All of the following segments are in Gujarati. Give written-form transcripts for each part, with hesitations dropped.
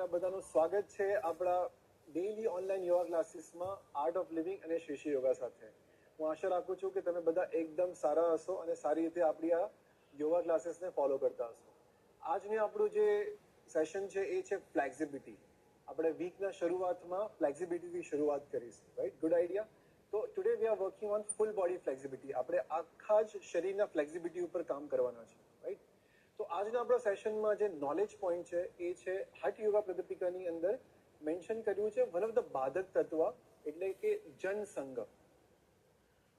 તમારા બધાનું સ્વાગત છે આપણા ડેઈલી ઓનલાઈન યોગા ક્લાસીસમાં આર્ટ ઓફ લિવિંગ અને શ્રી યોગા સાથે. હું આશા રાખું છું કે તમે બધા એકદમ સારા હશો અને સારી રીતે આપણી આ યોગા ક્લાસીસને ફોલો કરતા હશો. આજની આપણું જે સેશન છે એ છે ફ્લેક્સિબિલિટી. આપણે વીકના શરૂઆતમાં ફ્લેક્સિબિલિટીથી શરૂઆત કરીશું, રાઈટ? Good idea. તો today we are working on full body flexibility. આપણે આખા જ શરીરના ફ્લેક્સિબિલિટી ઉપર કામ કરવાના છે, રાઈટ? તો આજના આપણા સેશનમાં જે નોલેજ પોઈન્ટ છે એ છે હઠ યોગા પ્રદીપિકાની અંદર મેન્શન કર્યું છે વન ઓફ ધ બાધક તત્વ એટલે કે જનસંગ.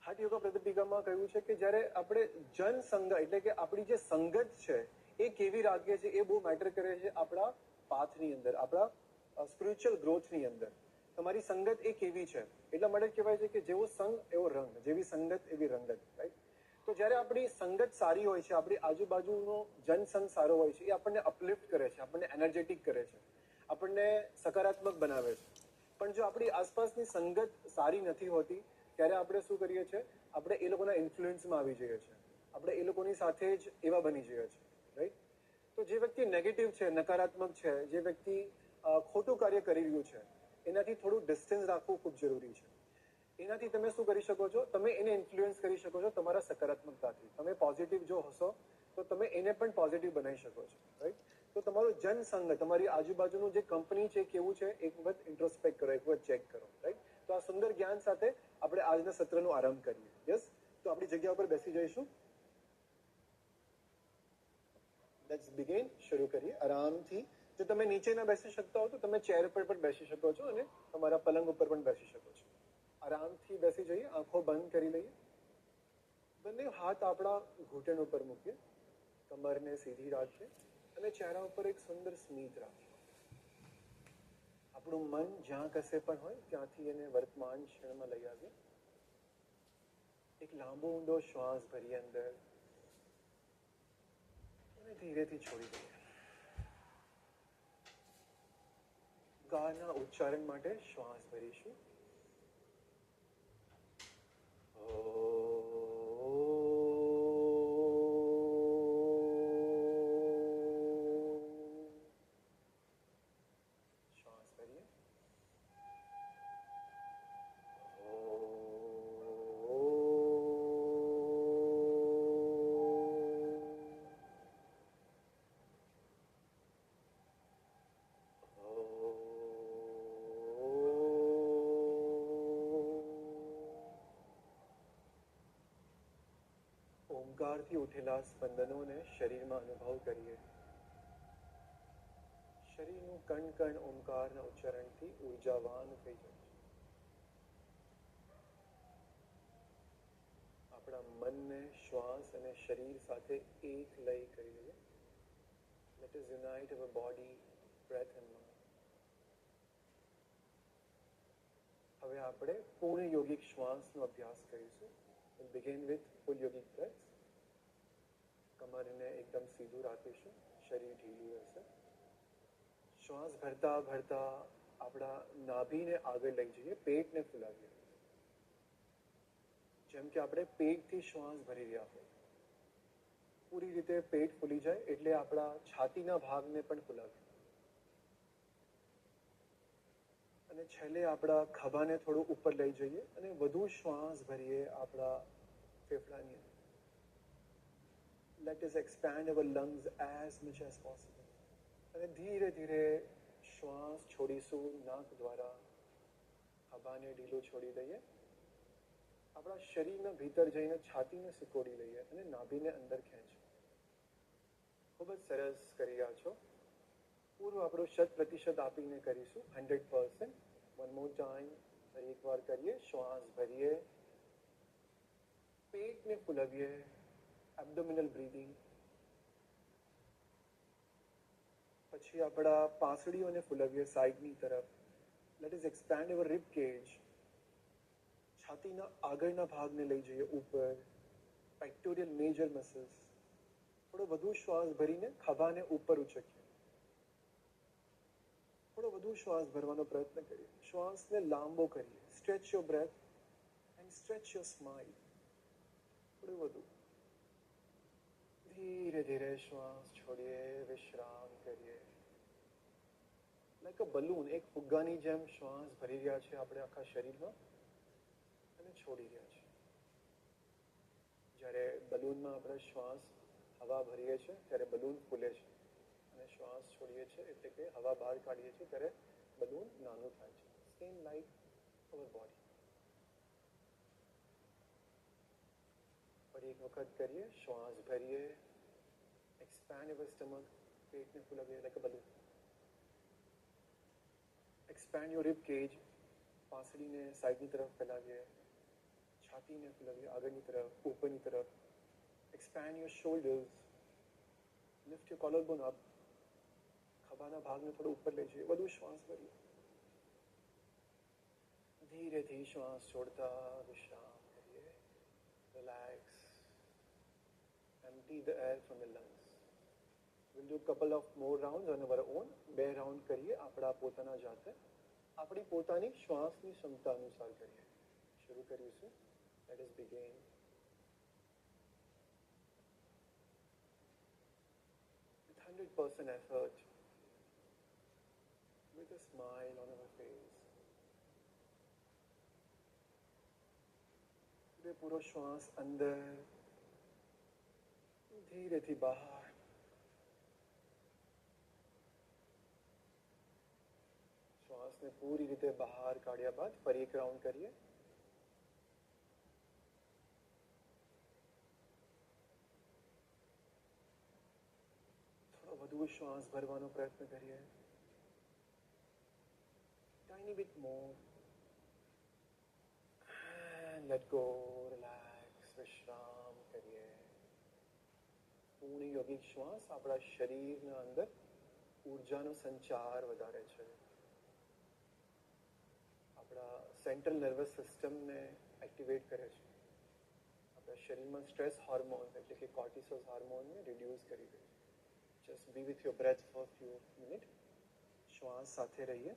હઠ યોગા પ્રદીપિકામાં કહ્યું છે કે જ્યારે આપણે જનસંગ એટલે કે આપણી જે સંગત છે એ કેવી રાખીએ છીએ એ બહુ મેટર કરે છે આપણા પાથની અંદર, આપણા સ્પિરિચ્યુઅલ ગ્રોથની અંદર. તમારી સંગત એ કેવી છે એટલા માટે કહેવાય છે કે જેવો સંગ એવો રંગ, જેવી સંગત એવી રંગત, રાઈટ? તો જ્યારે આપણી સંગત સારી હોય છે, આપણી આજુબાજુનો જનસંગ સારો હોય છે, એ આપણને અપલિફ્ટ કરે છે, આપણને એનર્જેટિક કરે છે, આપણને સકારાત્મક બનાવે છે. પણ જો આપણી આસપાસની સંગત સારી નથી હોતી ત્યારે આપણે શું કરીએ છીએ? આપણે એ લોકોના ઇન્ફ્લુઅન્સમાં આવી જઈએ છીએ, આપણે એ લોકોની સાથે જ એવા બની જઈએ છીએ, રાઈટ? તો જે વ્યક્તિ નેગેટિવ છે, નકારાત્મક છે, જે વ્યક્તિ ખોટું કાર્ય કરી રહ્યું છે એનાથી થોડું ડિસ્ટન્સ રાખવું ખૂબ જરૂરી છે. એનાથી તમે શું કરી શકો છો? તમે એને ઇન્ફ્લુઅન્સ કરી શકો છો તમારા સકારાત્મકતાથી. તમે પોઝિટિવ જો હશો તો તમે એને પણ પોઝિટિવ બનાવી શકો છો, રાઈટ? તો તમારું જનસંગ, તમારી આજુબાજુનું જે કંપની છે કેવું છે એક વખત ઇન્ટ્રોસ્પેક્ટ કરો, એક વખત ચેક કરો, રાઈટ? તો આ સુંદર જ્ઞાન સાથે આપણે આજના સત્રનો આરંભ કરીએ. યસ, તો આપણી જગ્યા ઉપર બેસી જઈશું. Let's begin. શરૂ કરીએ આરામથી. જો તમે નીચે ના બેસી શકતા હો તો તમે ચેર પર પણ બેસી શકો છો અને તમારા પલંગ ઉપર પણ બેસી શકો છો. આરામથી બેસી જઈએ, આંખો બંધ કરી લઈએ, બંને હાથ આપણા ઘૂંટણ ઉપર મૂકીએ, કમરને સીધી રાખીએ અને ચહેરા ઉપર એક સુંદર સ્મિત રાખીએ. આપણું મન જ્યાં કશે પણ હોય ત્યાંથી એને વર્તમાન ક્ષણમાં લઈ આવીએ. એક લાંબો ઊંડો શ્વાસ ભરીએ અંદર અને ધીરેથી છોડી દઈએ. ગાના ઉચ્ચારણ માટે શ્વાસ ભરીશું. શ્વાસ ભરીએ. ઓમકારથી ઉઠેલા સ્પંદનોને શરીરમાં અનુભવ કરીએ. શરીરનું કણ કણ ઓમકારના ઉચ્ચારણથી ઉર્જાવાન થઈ જાય છે. આપણા મનને શ્વાસ અને શરીર સાથે એક લય કરી લઈએ. Let us unite our body, breath and mind. હવે આપણે પૂર્ણ યોગિક શ્વાસનો અભ્યાસ કરીશું. We'll begin with full yogic breaths. કમરને એકદમ સીધું રાખીશું, શરીર ઢીલું રહેશે. શ્વાસ ભરતા ભરતા આપણા નાભીને આગળ લઈ જઈએ, પેટને ફૂલાવીએ. જેમ કે આપણે પેટથી શ્વાસ ભરી રહ્યા હોય, પૂરી રીતે પેટ ફૂલી જાય એટલે આપણા છાતીના ભાગને પણ ફૂલાવીએ. અને છેલ્લે આપણા ખભાને થોડું ઉપર લઈ જઈએ અને વધુ શ્વાસ ભરીએ આપણા ફેફડાની અંદર. Let us expand our lungs as much as possible. અને ધીરે ધીરે શ્વાસ છોડીશું નાક દ્વારા. ખભાને ઢીલું છોડી દઈએ. આપણા શરીરના ભીતર જઈને છાતીને સિકોડી લઈએ અને નાભીને અંદર ખેંચીએ. ખૂબ જ સરસ કરી રહ્યા છો. પૂરું આપણું 100% આપીને કરીશું, 100%. One more time. એક વાર કરીએ. શ્વાસ ભરીએ, પેટને ફૂલાવીએ, એબ્ડોમિનલ બ્રીથિંગ. પછી આપણા પાંસળીઓને ફૂલાવીએ સાઈડની તરફ. લેટ અસ એક્સપેન્ડ અવર રિબ કેજ. છાતીના આગળના ભાગને લઈ જઈએ ઉપર, પેક્ટોરિયલ મેજર મસલ્સ. થોડો વધુ શ્વાસ ભરીને ખભાને ઉપર ઉચકીએ. થોડો વધુ શ્વાસ ભરવાનો પ્રયત્ન કરીએ. શ્વાસને લાંબો કરીએ. Stretch your breath and stretch your smile. થોડું વધુ. ધીરે ધીરે શ્વાસ છોડીએ, વિશ્રામ કરીએ. લાઈક અ બલૂન, એક ફુગ્ગાની જેમ શ્વાસ ભરી રહ્યા છે આપણે આખા શરીરમાં અને છોડી રહ્યા છે. જ્યારે બલૂનમાં આપણે શ્વાસ હવા ભરીએ છીએ ત્યારે બલૂન ફૂલે છે અને શ્વાસ છોડીએ છીએ એટલે કે હવા બહાર કાઢીએ છીએ ત્યારે બલૂન નાનું થાય છે. Same like our body. ફરી એક વખત કરીએ. શ્વાસ ભરીએ, expand your stomach, પેટને ફૂલાવીએ like a balloon. expand your rib cage, પાંસળીને સાઈડની તરફ ફેલાવીએ, છાતીને ફૂલાવીએ આગળની તરફ, ઉપરની તરફ. expand your shoulders, lift your collarbone up, ખભાના ભાગને થોડો ઉપર લઈ જઈએ, વધુ શ્વાસ ભરીએ. ધીરેથી શ્વાસ છોડતા વિશ્રામ કરીએ. relax, empty the air from the lungs. we'll do a couple of more rounds on our own. 2 round કરીએ આપણા પોતાના જાતે, આપણી પોતાની શ્વાસની ક્ષમતા અનુસાર કરીએ. શરૂ કરીશું. let us begin. with 100% effort, with a smile on our face. પૂરો શ્વાસ અંદર, ધીરેથી બહાર. શ્વાસને પૂરી રીતે બહાર કાઢ્યા બાદ ફરી એક રાઉન્ડ કરીએ. થોડો વધુ શ્વાસ ભરવાનો પ્રયત્ન કરીએ. tiny bit more. and let go, relax, વિશ્રામ કરીએ. પૂર્ણ યોગિક શ્વાસ આપણા શરીરના અંદર ઉર્જાનો સંચાર વધારે છે. આપણા સેન્ટ્રલ નર્વસ સિસ્ટમને એક્ટિવેટ કરે છે. આપણા શરીરમાં સ્ટ્રેસ હોર્મોન એટલે કે કોર્ટિસોલ હોર્મોનને રિડ્યુસ કરી દે છે. Just be with your breath for few minute. શ્વાસ સાથે રહીએ.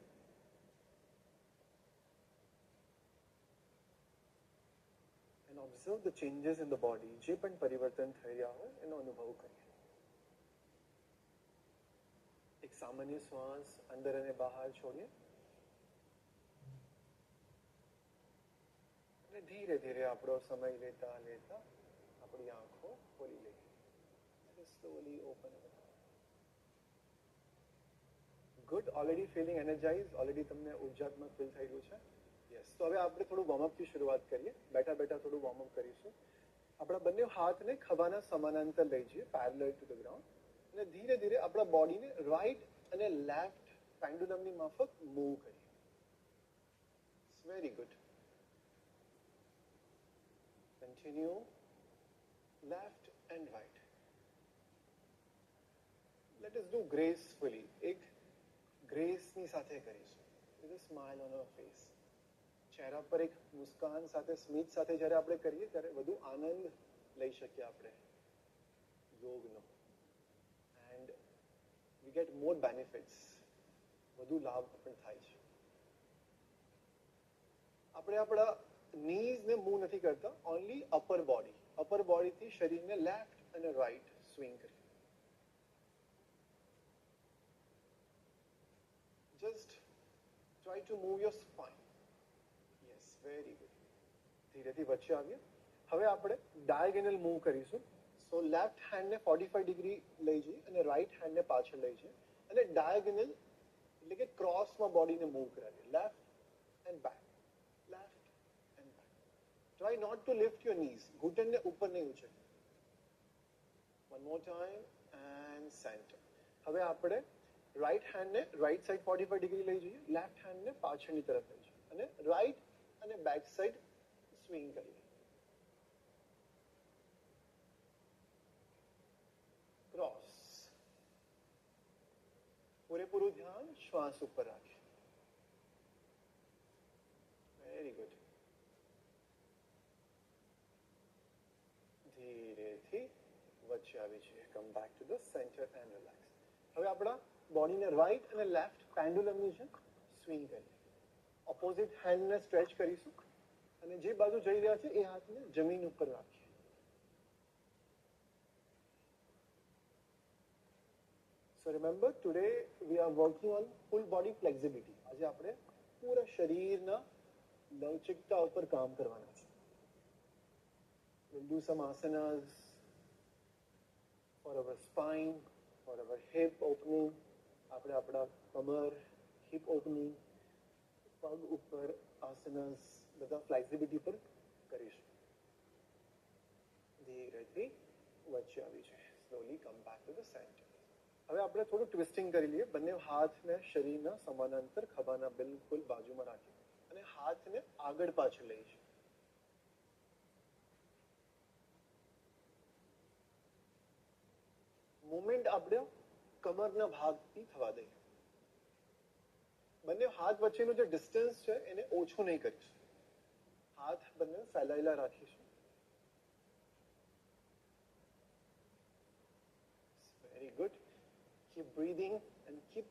and observe the changes in the body. જે પણ પરિવર્તન થઈ રહ્યા હોય એનો અનુભવ કરીએ. એક સામાન્ય શ્વાસ અંદર અને બહાર છોડીએ અને ધીરે ધીરે આપણો સમય લેતા લેતા આપણી આંખો ખોલી લઈએ. slowly open our eyes. good. already feeling energized. already તમને ઉર્જાત્મક ફીલ થઈ રહ્યું છે. યસ. તો હવે આપણે થોડું વોર્મઅપથી શરૂઆત કરીએ. બેઠા બેઠા થોડું વોર્મઅપ કરીશું. આપણા બંને હાથને ખભાના સમાનાંતર લઈ જઈએ, પેરેલલ ટુ ધ ગ્રાઉન્ડ, અને ધીરે ધીરે આપણા બોડીને રાઈટ અને લેફ્ટ પેન્ડુલમની માફક મૂવ કરીએ. Very good. Continue. Left and right. Let us do gracefully. એક ગ્રેસની સાથે કરીશું. With a smile on our face. ચહેરા પર એક મુસ્કાન સાથે, સ્મિત સાથે જ્યારે આપણે કરીએ ત્યારે વધુ આનંદ લઈ શકીએ આપણે યોગનો. And we get more benefits. વધુ લાભ પણ થાય છે. આપણે આપણા નીઝને મૂવ નથી કરતા, ઓનલી અપર બોડી. અપર બોડીથી શરીરને લેફ્ટ અને રાઈટ સ્વિંગ કરીએ. Just try to move your spine. Very good. ધીરેથી વચ્ચે આવીએ. હવે આપણે ડાયગોનલ મૂવ કરીશું. સો લેફ્ટ હેન્ડને 45 ડિગ્રી લઈ જઈએ અને રાઈટ હેન્ડને પાછળ લઈ જઈએ અને ડાયગોનલ એટલે કે ક્રોસમાં બોડીને મૂવ કરાવીએ. Left and back, left and back. Try not to lift your knees. ઘૂંટણને ઉપર નહીં ઉછળે. One more time and centre. હવે આપણે રાઈટ હેન્ડને રાઈટ સાઈડ 45 ડિગ્રી લઈ જઈએ, લેફ્ટ હેન્ડને પાછળની તરફ લઈ જઈએ અને રાઈટ અને બેક સાઈડ સ્વિંગ કરીએ. ક્રોસ. પૂરેપૂરું ધ્યાન શ્વાસ ઉપર રાખીએ. Very good. ધીરેથી વચ્ચે આવી જઈએ. Come back to the center and relax. હવે આપણા બોડીને રાઈટ અને લેફ્ટ પેન્ડુલમની જેમ સ્વિંગ કરીએ. ઓપોઝિટ હેન્ડને સ્ટ્રેચ કરીશું અને જે બાજુ જઈ રહ્યા છે એ હાથને જમીન ઉપર રાખીએ. So remember, today we are working on full body flexibility. આજે આપણે પૂરા શરીરના લવચિકતા ઉપર કામ કરવાના છે. We'll do some asanas for our spine, for our hip opening. આપણે આપણા કમર, hip opening, પગ ઉપર asanas બધા flexibility પર કરીશું. ધીરેથી વચ્ચે આવી જાય. Slowly come back to the center. હવે આપણે થોડું ટ્વિસ્ટિંગ કરી લઈએ. બંને હાથને શરીરના સમાંતર ખભાના બિલકુલ બાજુમાં રાખી અને હાથને આગળ પાછળ લઈ જઈએ. મુવમેન્ટ આપણે કમરના ભાગથી થવા દઈએ. બંને હાથ વચ્ચેનું જે ડિસ્ટન્સ છે એને ઓછું નહીં કરીશું. હાથ બંને ફેલાયેલા રાખીશું. Very good. Keep breathing and keep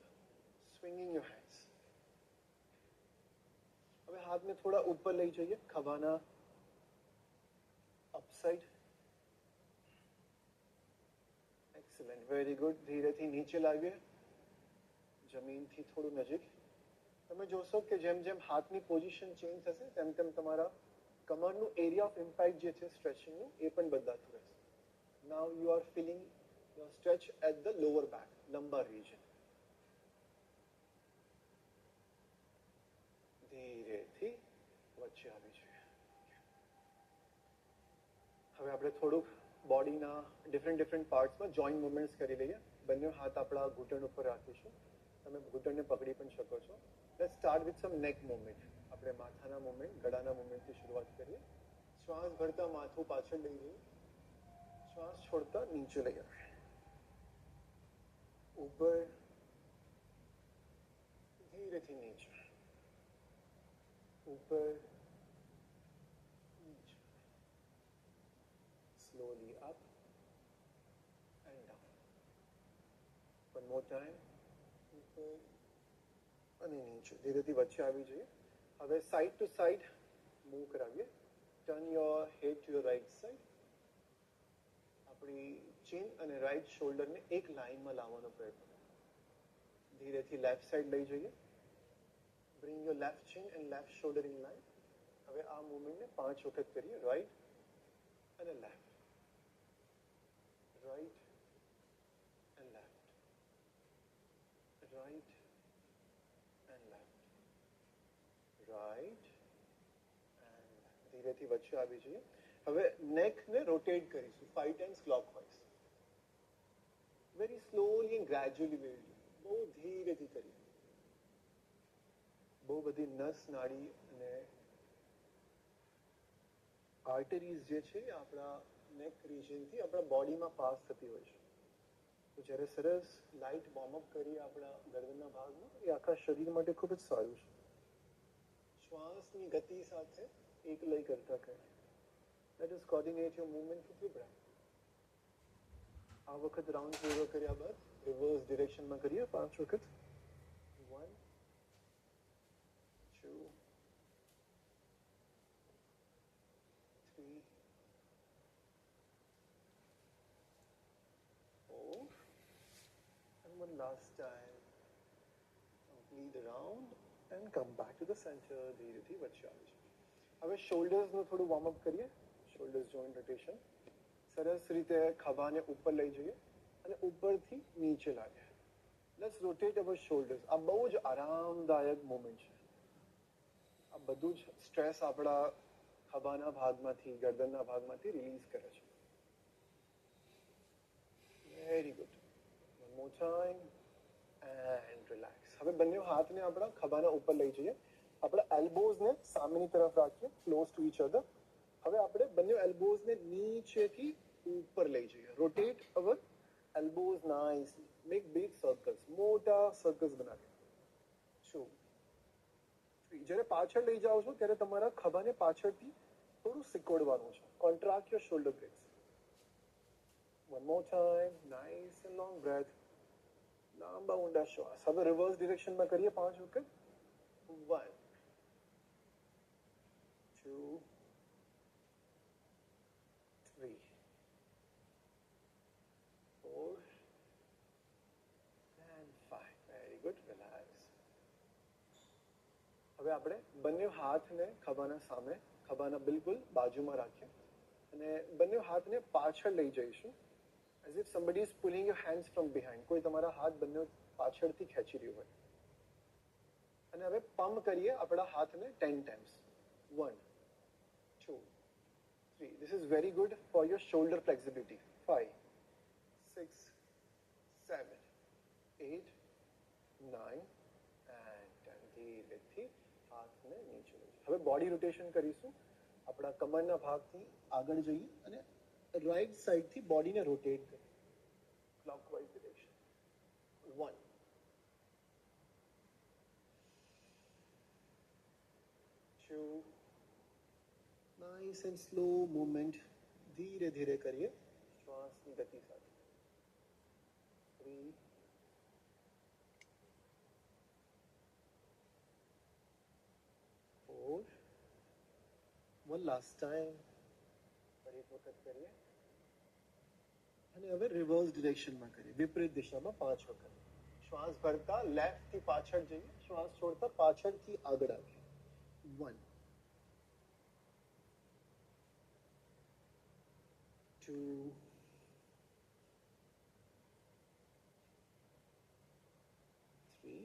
swinging your hands. હવે હાથને થોડા ઉપર લઈ જઈએ ખભાના અપસાઇડ. Excellent, very good. ધીરેથી નીચે લાવીએ, જમીનથી થોડું નજીક. તમે જોશો કે જેમ જેમ હાથની પોઝિશન ચેન્જ થશે તેમ તેમ તમારા કમરનું એરિયા ઓફ ઇમ્પેક્ટ જે છે સ્ટ્રેચિંગનું એ પણ બદલાતું રહેશે. Now you are feeling your stretch at the lower back, lumbar region. ધીરેથી વચ્ચે આવી જોઈએ. હવે આપણે થોડુંક બોડીના ડિફરન્ટ પાર્ટ્સમાં જોઈન્ટ મુવમેન્ટ્સ કરી લઈએ. બંને હાથ આપણા ઘૂંટણ ઉપર રાખીશું. તમે ઘૂંટણને પકડી પણ શકો છો. લેટ્સ સ્ટાર્ટ વિથ સમ નેક મુવમેન્ટ. આપણે માથાના મુવમેન્ટ, ગળાના મુવમેન્ટથી શરૂઆત કરીએ. શ્વાસ ભરતા માથું પાછળ લઈ જઈએ. શ્વાસ છોડતા નીચે લઈ આવે. ऊपर, धीरेથી નીચે, ऊपर, નીચે, slowly up and down. One more time, ऊपर અને નીચે. ધીરેથી વચ્ચે આવી જઈએ. હવે સાઈડ ટુ સાઈડ મૂવ કરાવીએ. Turn your head to your right side. આપણી ચીન અને રાઈટ શોલ્ડરને એક લાઈનમાં લાવવાનો પ્રયત્ન. ધીરેથી લેફ્ટ સાઈડ લઈ જઈએ. Bring your left chin and left shoulder in line. હવે આ મૂવમેન્ટને 5 વખત કરીએ. રાઈટ અને left, right and left, right and left, right and left. ધીરેથી વચ્ચે આવી જઈએ. હવે નેકને રોટેટ કરીશું 5 times clockwise. Very slowly and gradually we will do. બહુ ધીરેથી કરીએ. બહુ બધી નસ, નાડી અને આર્ટરીઝ જે છે આપણા નેક રિજનથી આપણા બોડીમાં પાસ થતી હોય છે. તો જ્યારે સરસ લાઇટ વોર્મઅપ કરીએ આપણા ગરદનના ભાગમાં, એ આખા શરીર માટે ખૂબ જ સારું છે. શ્વાસની ગતિ સાથે એક લય કરતા કરીએ. Let us coordinate your movement with your breath. આ વખત રાઉન્ડ પૂરો કર્યા બાદ રિવર્સ ડિરેક્શનમાં કરીએ 5 વખત. 1, 2, 3, 4 and one last time. Complete the round and come back to the center. ધીરેથી વચ્ચે આવી જાય. હવે શોલ્ડર્સનું થોડું વોર્મઅપ કરીએ. Shoulders joint rotation. સરસ રીતે ખભાને ઉપર લઈ જઈએ અને ઉપરથી નીચે લાવીએ. Let's rotate our shoulders. આ બહુ જ આરામદાયક મુવમેન્ટ છે. આ બધું જ સ્ટ્રેસ આપણા ખભાના ભાગમાંથી, ગરદનના ભાગમાંથી રિલીઝ કરે છે. Very good. One more time and relax. હવે બંને હાથને આપણા ખભાના ઉપર લઈ જઈએ. આપણા એલ્બોઝને સામેની તરફ રાખીએ, ક્લોઝ ટુ ઈચ અધર. હવે આપણે બંને એલ્બોઝને નીચેથી ઉપર લઈ જઈએ. રોટેટ અવર એલ્બોઝ નાઇસલી. Make big circles. મોટા સર્કલ્સ બનાવીએ. 2, 3. જ્યારે પાછળ લઈ જાઓ છો ત્યારે તમારા ખભાને પાછળથી થોડું સિકોડવાનું છે. Contract your shoulder blades. One more time. Nice and long breath. લાંબા ઊંડા શ્વાસ. હવે રિવર્સ ડિરેક્શનમાં કરીએ 5 વખત. 1, 2, 3, 4 હવે આપણે બંને હાથને ખભાના સામે, ખભાના બિલકુલ બાજુમાં રાખીએ અને બંને હાથને પાછળ લઈ જઈશું, as if somebody is pulling your hands from behind. કોઈ તમારા હાથ બંને પાછળથી ખેંચી રહ્યું હોય. અને હવે પમ્પ કરીએ આપણા હાથને 10 times. 1 2 3. This is very good for your shoulder flexibility. 5 6 7 8 9 and 10. ધીરેથી હાથને નીચે લઈ. હવે બોડી રોટેશન કરીશું. આપણા કમરના ભાગથી આગળ જઈએ અને રાઈટ સાઈડથી બોડીને રોટેટ કરીએ clockwise direction. 1 2. Nice and slow movement. ધીરે ધીરે કરીએ શ્વાસની ગતિ સાથે. 3 4. One last time. ફરી એક વખત કરીએ અને હવે રિવર્સ ડિરેક્શનમાં કરીએ, વિપરીત દિશામાં 5 વખત. શ્વાસ ભરતા લેફ્ટ થી પાછળ જઈએ, શ્વાસ છોડતા પાછળથી આગળ આવીએ. 1 2 3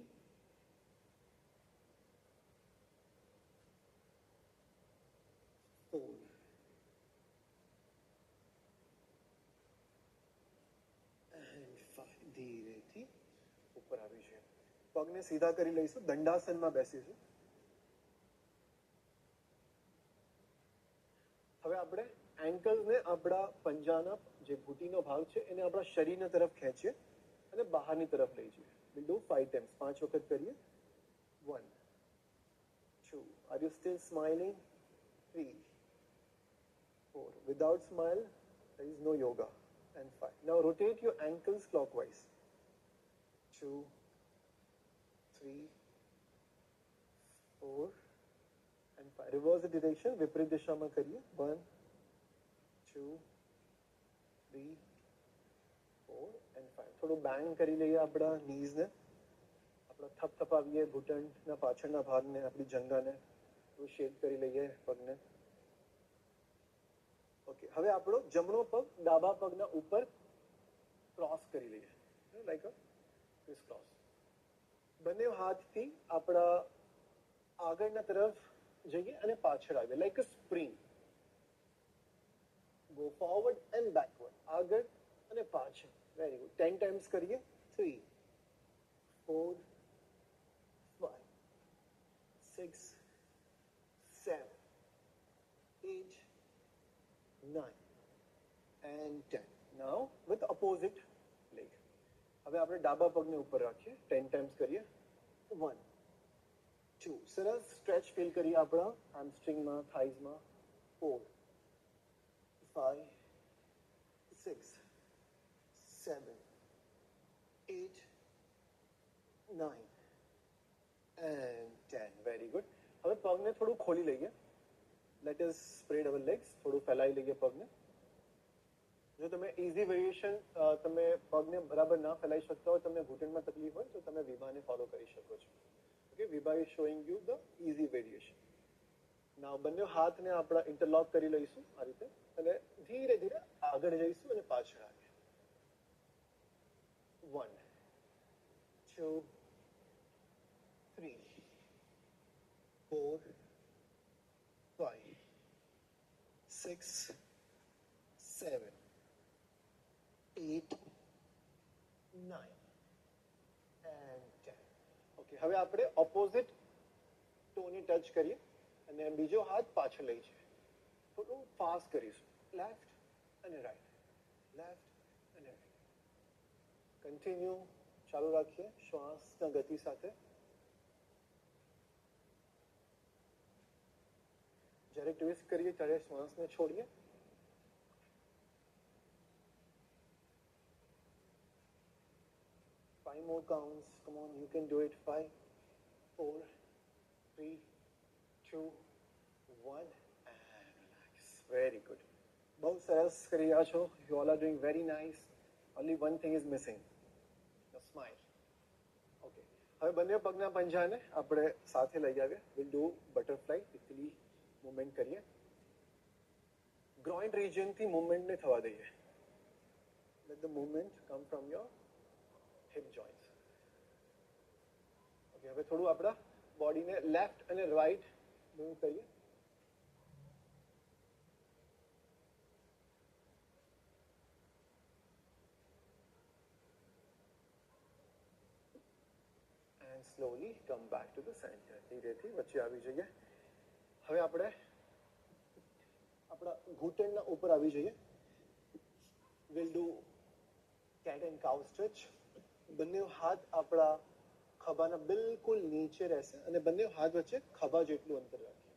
4 and 5. ધીરેથી ઉપર આવી છે. પગને સીધા કરી લઈશું, દંડાસનમાં બેસીશું. હવે આપણે એન્કલ્સને આપણા પંજાના જે ઘૂંટીનો ભાગ છે એને આપણા શરીરના તરફ ખેંચીએ અને બહારની તરફ લઈ જઈએ. we'll do 5 times. 5 વખત કરીએ. 1 2. Are you still smiling? 3 4. Without smile, there is no yoga. And 5. Now rotate your ankles clockwise. 2 3 4 and 5. Reverse the direction. વિપરીત દિશામાં કરીએ. 1 2 3 4 and 5. થોડું બેન્ડ કરી લઈએ આપણા નીઝને, આપણા થપથપાવીએ ઘૂંટણના પાછળના ભાગને, આપણી જંઘાને થોડું શેક કરી લઈએ પગને. ઓકે, હવે આપણો જમણો પગ ડાબા પગના ઉપર ક્રોસ કરી લઈએ, લાઈક અ ક્રિસ ક્રોસ. બંને હાથથી આપણા આગળના તરફ જઈએ અને પાછળ આવીએ, like a spring. Go forward and backward, આગળ અને પાછળ. Very good. 10 times કરીએ. 3 4 5 6 7 8 9 and 10. Now with opposite leg. હવે આપણે ડાબા પગને ઉપર રાખીએ. 10 times કરીએ. 1 2. સરસ સ્ટ્રેચ ફીલ કરીએ આપણા હામસ્ટ્રિંગમાં, થાઈઝમાં. 4 5 6 7 8 9 and 10. Very good. હવે પગને થોડું ખોલી લઈએ. લેટ અસ સ્પ્રેડ અવર લેગ્સ. થોડું ફેલાવી લઈએ પગને. જો તમે ઇઝી વેરિએશન, તમે પગને બરાબર ના ફેલાવી શકતા હોય, તમને ઘૂંટણમાં તકલીફ હોય, તો તમે વિભાને ફોલો કરી શકો છો. Okay, Vibha is showing you the easy variation. Now બંને હાથને આપણા ઇન્ટરલોક કરી લઈશું આ રીતે અને ધીરે ધીરે આગળ જઈશું અને પાછળ આવીએ. 1 2 3 4 5 6 7 8 9 and 10. ઓકે, હવે આપણે ઓપોઝિટ ટોને ટચ કરીએ અને બીજો હાથ પાછળ લઈ જઈએ. થોડું ફાસ્ટ કરીશું. લેફ્ટ અને રાઈટ, લેફ્ટ અને રાઈટ. કન્ટિન્યુ ચાલુ રાખીએ શ્વાસના ગતિ સાથે. જ્યારે ટ્વિસ્ટ કરીએ ત્યારે શ્વાસને છોડીએ. Five more counts. Come on, you can do it. 5 4 3 2 1 and relax. Very good. બહુ સરસ કરી રહ્યા છો. You all are doing very nice. Only one thing is missing. The smile. Okay. હવે બંને પગના પંજાને આપણે સાથે લઈ આવીએ. Will do butterfly. Italy movement કરીએ. ગ્રોઇન રિજિયનથી મુવમેન્ટને થવા દઈએ. Let the movement come from your hip joints. Okay, હવે થોડું આપણા બોડીને લેફ્ટ અને રાઈટ મૂવ કરીએ. And slowly come back to the center. ધીરેથી વચ્ચે આવી જઈએ. હવે આપણે આપણા ઘૂંટણના ઉપર આવી જઈએ. We'll do cat and cow stretch. બંને હાથ આપણા ખભાના બિલકુલ નીચે રહેશે અને બંને હાથ વચ્ચે ખભા જેટલું અંતર રાખીએ.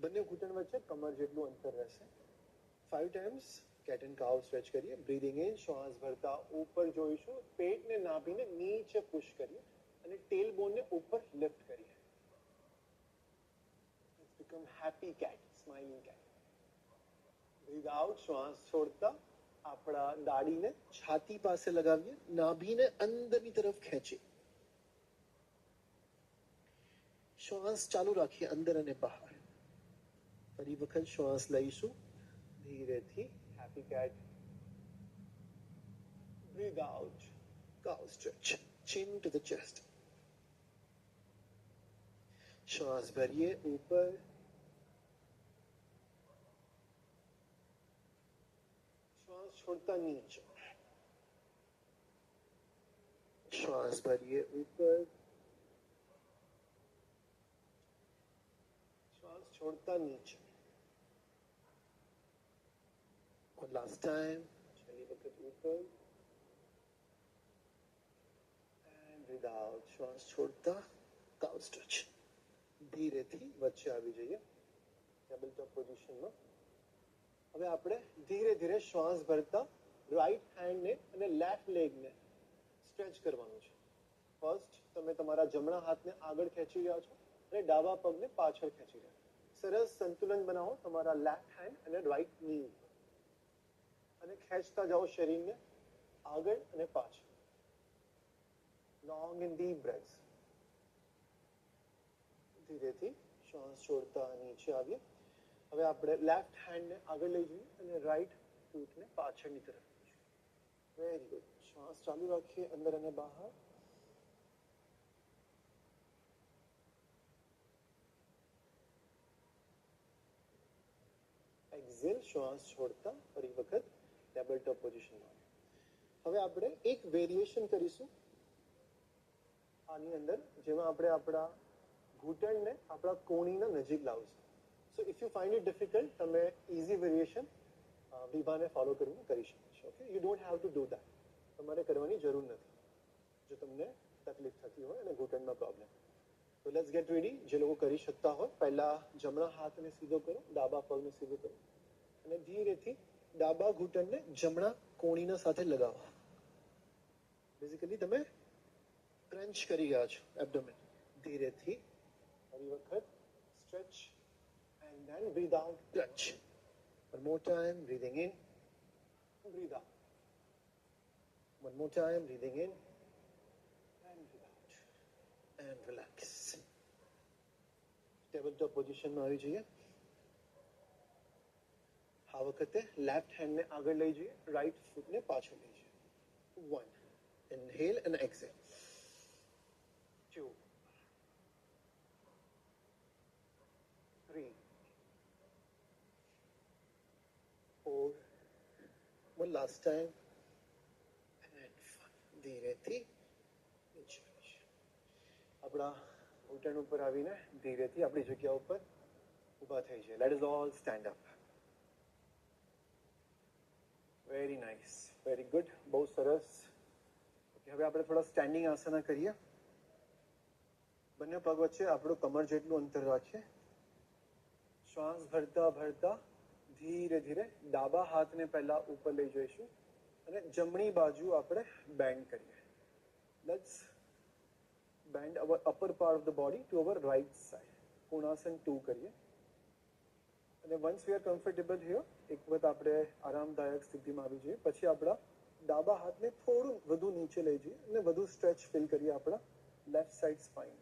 બંને ઘૂંટણ વચ્ચે કમર જેટલું અંતર રહેશે. 5 times cat and cow stretch કરીએ. બ્રીધિંગ ઇન, શ્વાસ ભરતા ઉપર જોઈશું. પેટને નાભીને નીચે પુશ કરીએ અને ટેલ બોનને ઉપર લિફ્ટ કરીએ. Let's become happy cat, smiling cat. Breathe out, શ્વાસ છોડતા આપણા દાઢીને છાતી પાસે લગાવીએ. નાભીને અંદરની તરફ ખેંચી શ્વાસ ચાલુ રાખીએ અંદર અને બહાર. ફરી વખત શ્વાસ લઈશું ધીરેથી. Happy cat. Breathe out, cow stretch, chin to the chest. શ્વાસ ભરીએ ઉપર. શ્વાસ છોડતા નીચે. શ્વાસ ભરીએ ઉપર. શ્વાસ છોડતા નીચે. Last time. છેલ્લી વખત ઉપર. And breathe out. શ્વાસ છોડતા cow stretch. ધીરેથી વચ્ચે આવી જઈએ ટેબલ ટોપ પોઝિશનમાં. હવે આપણે ધીરે ધીરે શ્વાસ ભરતા રાઈટ હેન્ડને અને લેફ્ટ લેગને સ્ટ્રેચ કરવાનું છે. ફર્સ્ટ તમે તમારા જમણા હાથને આગળ ખેંચી રહ્યા છો અને ડાબા પગને પાછળ ખેંચી રહ્યા છો. સરસ સંતુલન બનાવો તમારા લેફ્ટ હેન્ડ અને રાઈટ ની ઉપર અને ખેંચતા જાઓ શરીરને આગળ અને પાછળ. Long and deep breaths. ધીરેથી શ્વાસ છોડતા નીચે આવીએ. હવે આપણે લેફ્ટ હેન્ડને આગળ લઈ જઈએ અને રાઈટ ફૂટને પાછળની તરફ. Very good. શ્વાસ ચાલુ રાખીએ અંદર અને બહાર. એક્ઝેલ. શ્વાસ છોડતા ફરી વખત ટેબલ ટોપ પોઝિશનમાં. હવે આપણે એક વેરિએશન કરીશું આની અંદર, જેમાં આપણે આપણા ઘૂંટણને આપણા કોણીના નજીક લાવશું. So if you find it difficult, તમે ઇઝી વેરિએશન વિભાને ફોલો કરીને કરી શકો છો. Okay, you don't have to do that. તમારે કરવાની જરૂર નથી જો તમને તકલીફ થતી હોય અને ઘૂંટણમાં પ્રોબ્લેમ. તો લેટ્સ ગેટ રેડી. જે લોકો કરી શકતા હોય પહેલા જમણા હાથને સીધો કરો, ડાબા પગને સીધો કરો અને ધીરેથી ડાબા ઘૂંટણને જમણા કોણીના સાથે લગાવો. બેઝિકલી તમે ક્રંચ કરી રહ્યા છો એબ્ડોમેન. ધીરેથી ફરી વખત stretch and then breathe out, clutch. One more time, breathing in, breathe out. One more time, breathing in and breathe out. And relax. Table top પોઝિશનમાં આવી જઈએ. આ વખતે લેફ્ટ હેન્ડને આગળ લઈ જઈએ, રાઈટ ફૂટને પાછળ લઈ જઈએ. 1. Inhale and exhale. 2. 3. 4. One last time. And 5. ધીરેથી નીચે. આપણા ઘૂંટણ ઉપર આવીને ધીરેથી આપણી જગ્યા ઉપર ઊભા થઈ જાય. Let us all stand up. Very nice, very good, બહુ સરસ. હવે આપણે થોડા સ્ટેન્ડિંગ આસના કરીએ. બંને પગ વચ્ચે આપણું કમર જેટલું અંતર રાખીએ. શ્વાસ ભરતા ભરતા ધીરે ધીરે ડાબા હાથને પહેલા ઉપર લઈ જઈશું અને જમણી બાજુ આપણે બેન્ડ કરીએ. Let's bend our upper part of the body to our right side. Konasana 2 કરીએ. અને once we are comfortable here, એક વખત આપણે આરામદાયક સ્થિતિમાં આવી જઈએ પછી આપણા ડાબા હાથને થોડું વધુ નીચે લઈ જઈએ અને વધુ સ્ટ્રેચ ફીલ કરીએ આપણા લેફ્ટ સાઈડ સ્પાઇન.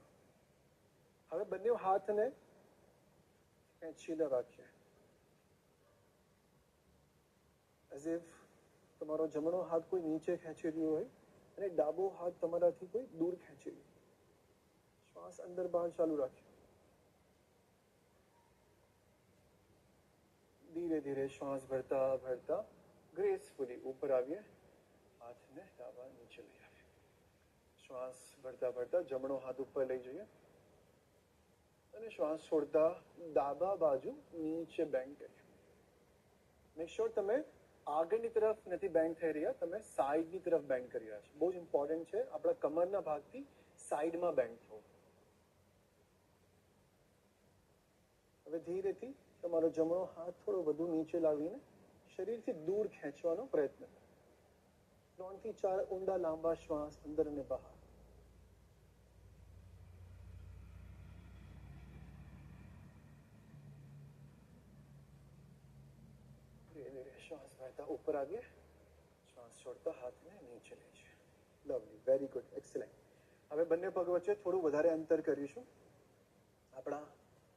હવે બંને હાથને ખેંચીને રાખીએ એઝ ઇફ તમારો જમણો હાથ કોઈ નીચે ખેંચી રહ્યો હોય અને ડાબો હાથ તમારાથી કોઈ દૂર ખેંચી રહ્યો. શ્વાસ અંદર બહાર ચાલુ રાખીએ. ધીરે ધીરે શ્વાસ ભરતા ભરતા ગ્રેસફુલી ઉપર આવીએ. હાથને ડાબા નીચે લઈ આવીએ. શ્વાસ ભરતા ભરતા જમણો હાથ ઉપર લઈ જઈએ અને શ્વાસ છોડતા ડાબા બાજુ નીચે બેન્ડ કરીએ. મેક શ્યોર તમે આગળની તરફ નથી બેન્ડ થઈ રહ્યા, તમે સાઈડની તરફ બેન્ડ કરી રહ્યા છો. બહુ જ ઇમ્પોર્ટન્ટ છે આપણા કમરના ભાગથી સાઈડમાં બેન્ડ થવું. હવે ધીરેથી તમારો જમણો હાથ થોડો વધુ નીચે લાવીને શરીરથી દૂર ખેંચવાનો પ્રયત્ન કરો. 3 થી 4 ઊંડા લાંબા શ્વાસ અંદર અને બહાર. ધીરે ધીરે શ્વાસ ભરતા ઉપર આવીએ. શ્વાસ છોડતા હાથને નીચે લઈ જઈએ. Lovely, very good, excellent. હવે બંને પગ વચ્ચે થોડું વધારે અંતર કરીશું. આપણા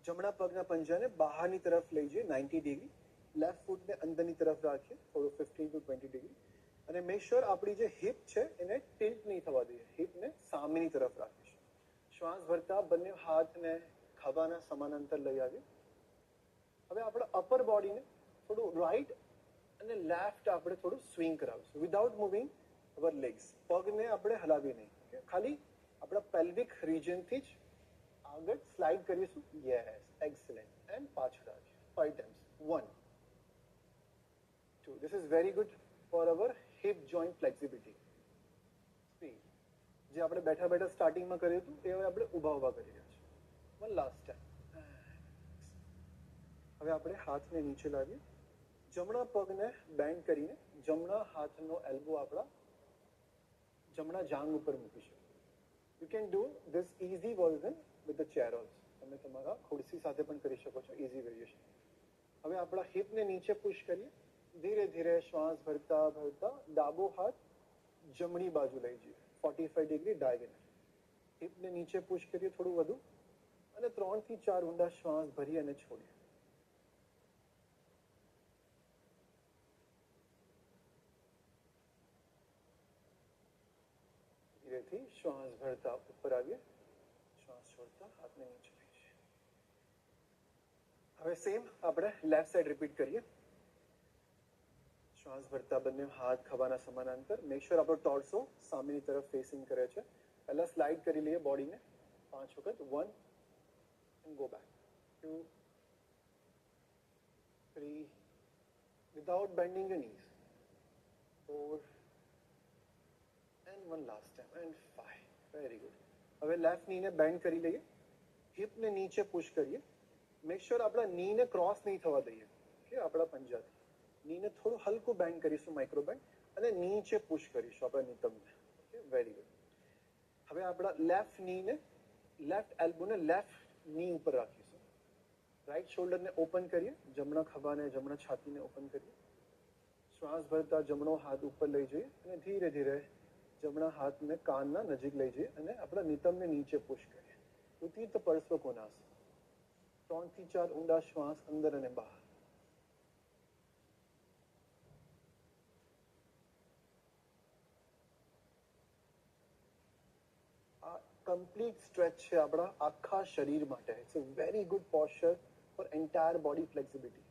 જમણા પગના પંજાને બહારની તરફ લઈ જઈએ 90 ડિગ્રી. લેફ્ટ ફૂટને અંદરની તરફ રાખીએ થોડું 15 to 20 ડિગ્રી. અને મેક શ્યોર આપણી જે હિપ છે એને ટિલ્ટ નહીં થવા દઈએ. હિપને સામેની તરફ રાખીશું. શ્વાસ ભરતા બંને હાથને ખભાના સમાંતર લઈ આવીએ. હવે આપણા અપર બોડીને થોડું રાઈટ અને લેફ્ટ આપણે થોડું સ્વિંગ કરાવીશું વિધાઉટ મૂવિંગ અવર લેગ્સ. પગને આપણે હલાવી નહીં, ખાલી આપણા પેલ્વિક રિજનથી જ આગળ સ્લાઇડ કરીશું. Yes, excellent. એન્ડ પાછળ આવીએ 5 times. 1 2. This is very good for our hip joint flexibility. 3. જે આપણે બેઠા બેઠા સ્ટાર્ટિંગમાં કર્યું હતું એ હવે આપણે ઊભા ઊભા કરી રહ્યા છીએ. 1 last time. હવે આપણે હાથને નીચે લાવીએ. જમણા પગને બેન્ડ કરીને જમણા હાથનો એલ્બો આપણા જમણા જાંઘ ઉપર મૂકીશું. You can do this easy version with the chair also. તમે તમારા ખુરશી સાથે પણ કરી શકો છો, ઇઝી વેરિએશન. હવે આપણા હિપને નીચે પુશ કરીએ. ધીરે ધીરે શ્વાસ ભરતા ભરતા ડાબો હાથ જમણી બાજુ લઈ જઈએ 45 ડિગ્રી ડાયગોનલ. હિપને નીચે પુશ કરીએ થોડું વધુ અને 3 થી 4 ઊંડા શ્વાસ ભરી અને છોડીએ. ધીરેથી શ્વાસ ભરતા ઉપર આવીએ. શ્વાસ છોડતા હાથને નીચે લઈ જઈએ. હવે સેમ આપણે લેફ્ટ સાઈડ રિપીટ કરીએ. શ્વાસ ભરતા બંને હાથ ખભાના સમાંતર. મેક શ્યોર આપણો ટોર્સો સામેની તરફ ફેસિંગ કરે છે. પહેલા સ્લાઇડ કરી લઈએ બોડીને 5 વખત. 1 and go back. 2 3 without bending your knees. 4 and 1 last time and 5. Very good. હવે લેફ્ટ નીને બેન્ડ કરી લઈએ. હિપને નીચે પુશ કરીએ. મેક શ્યોર આપણા નીને ક્રોસ નહીં થવા દઈએ કે આપણા પંજાથી. નીને થોડું હલકું બેન્ડ કરીશું, માઇક્રો બેન્ડ, અને નીચે પુશ કરીશું આપણા નિતંબને. Okay, very good. હવે આપણા લેફ્ટ નીને લેફ્ટ એલ્બોને લેફ્ટ ની ઉપર રાખીશું. રાઈટ શોલ્ડરને ઓપન કરીએ. જમણા ખભાને જમણા છાતીને ઓપન કરીએ. શ્વાસ ભરતા જમણો હાથ ઉપર લઈ જઈએ અને ધીરે ધીરે જમણા હાથને કાનના નજીક લઈ જઈએ અને આપણા નિતંબને નીચે પુશ કરીએ. ઉત્તીર્થ પર્શ્વ કોનાસન. 3 થી 4 ઊંડા શ્વાસ અંદર અને બહાર. આ કમ્પ્લીટ સ્ટ્રેચ છે આપણા આખા શરીર માટે. It's a very good posture for entire body flexibility.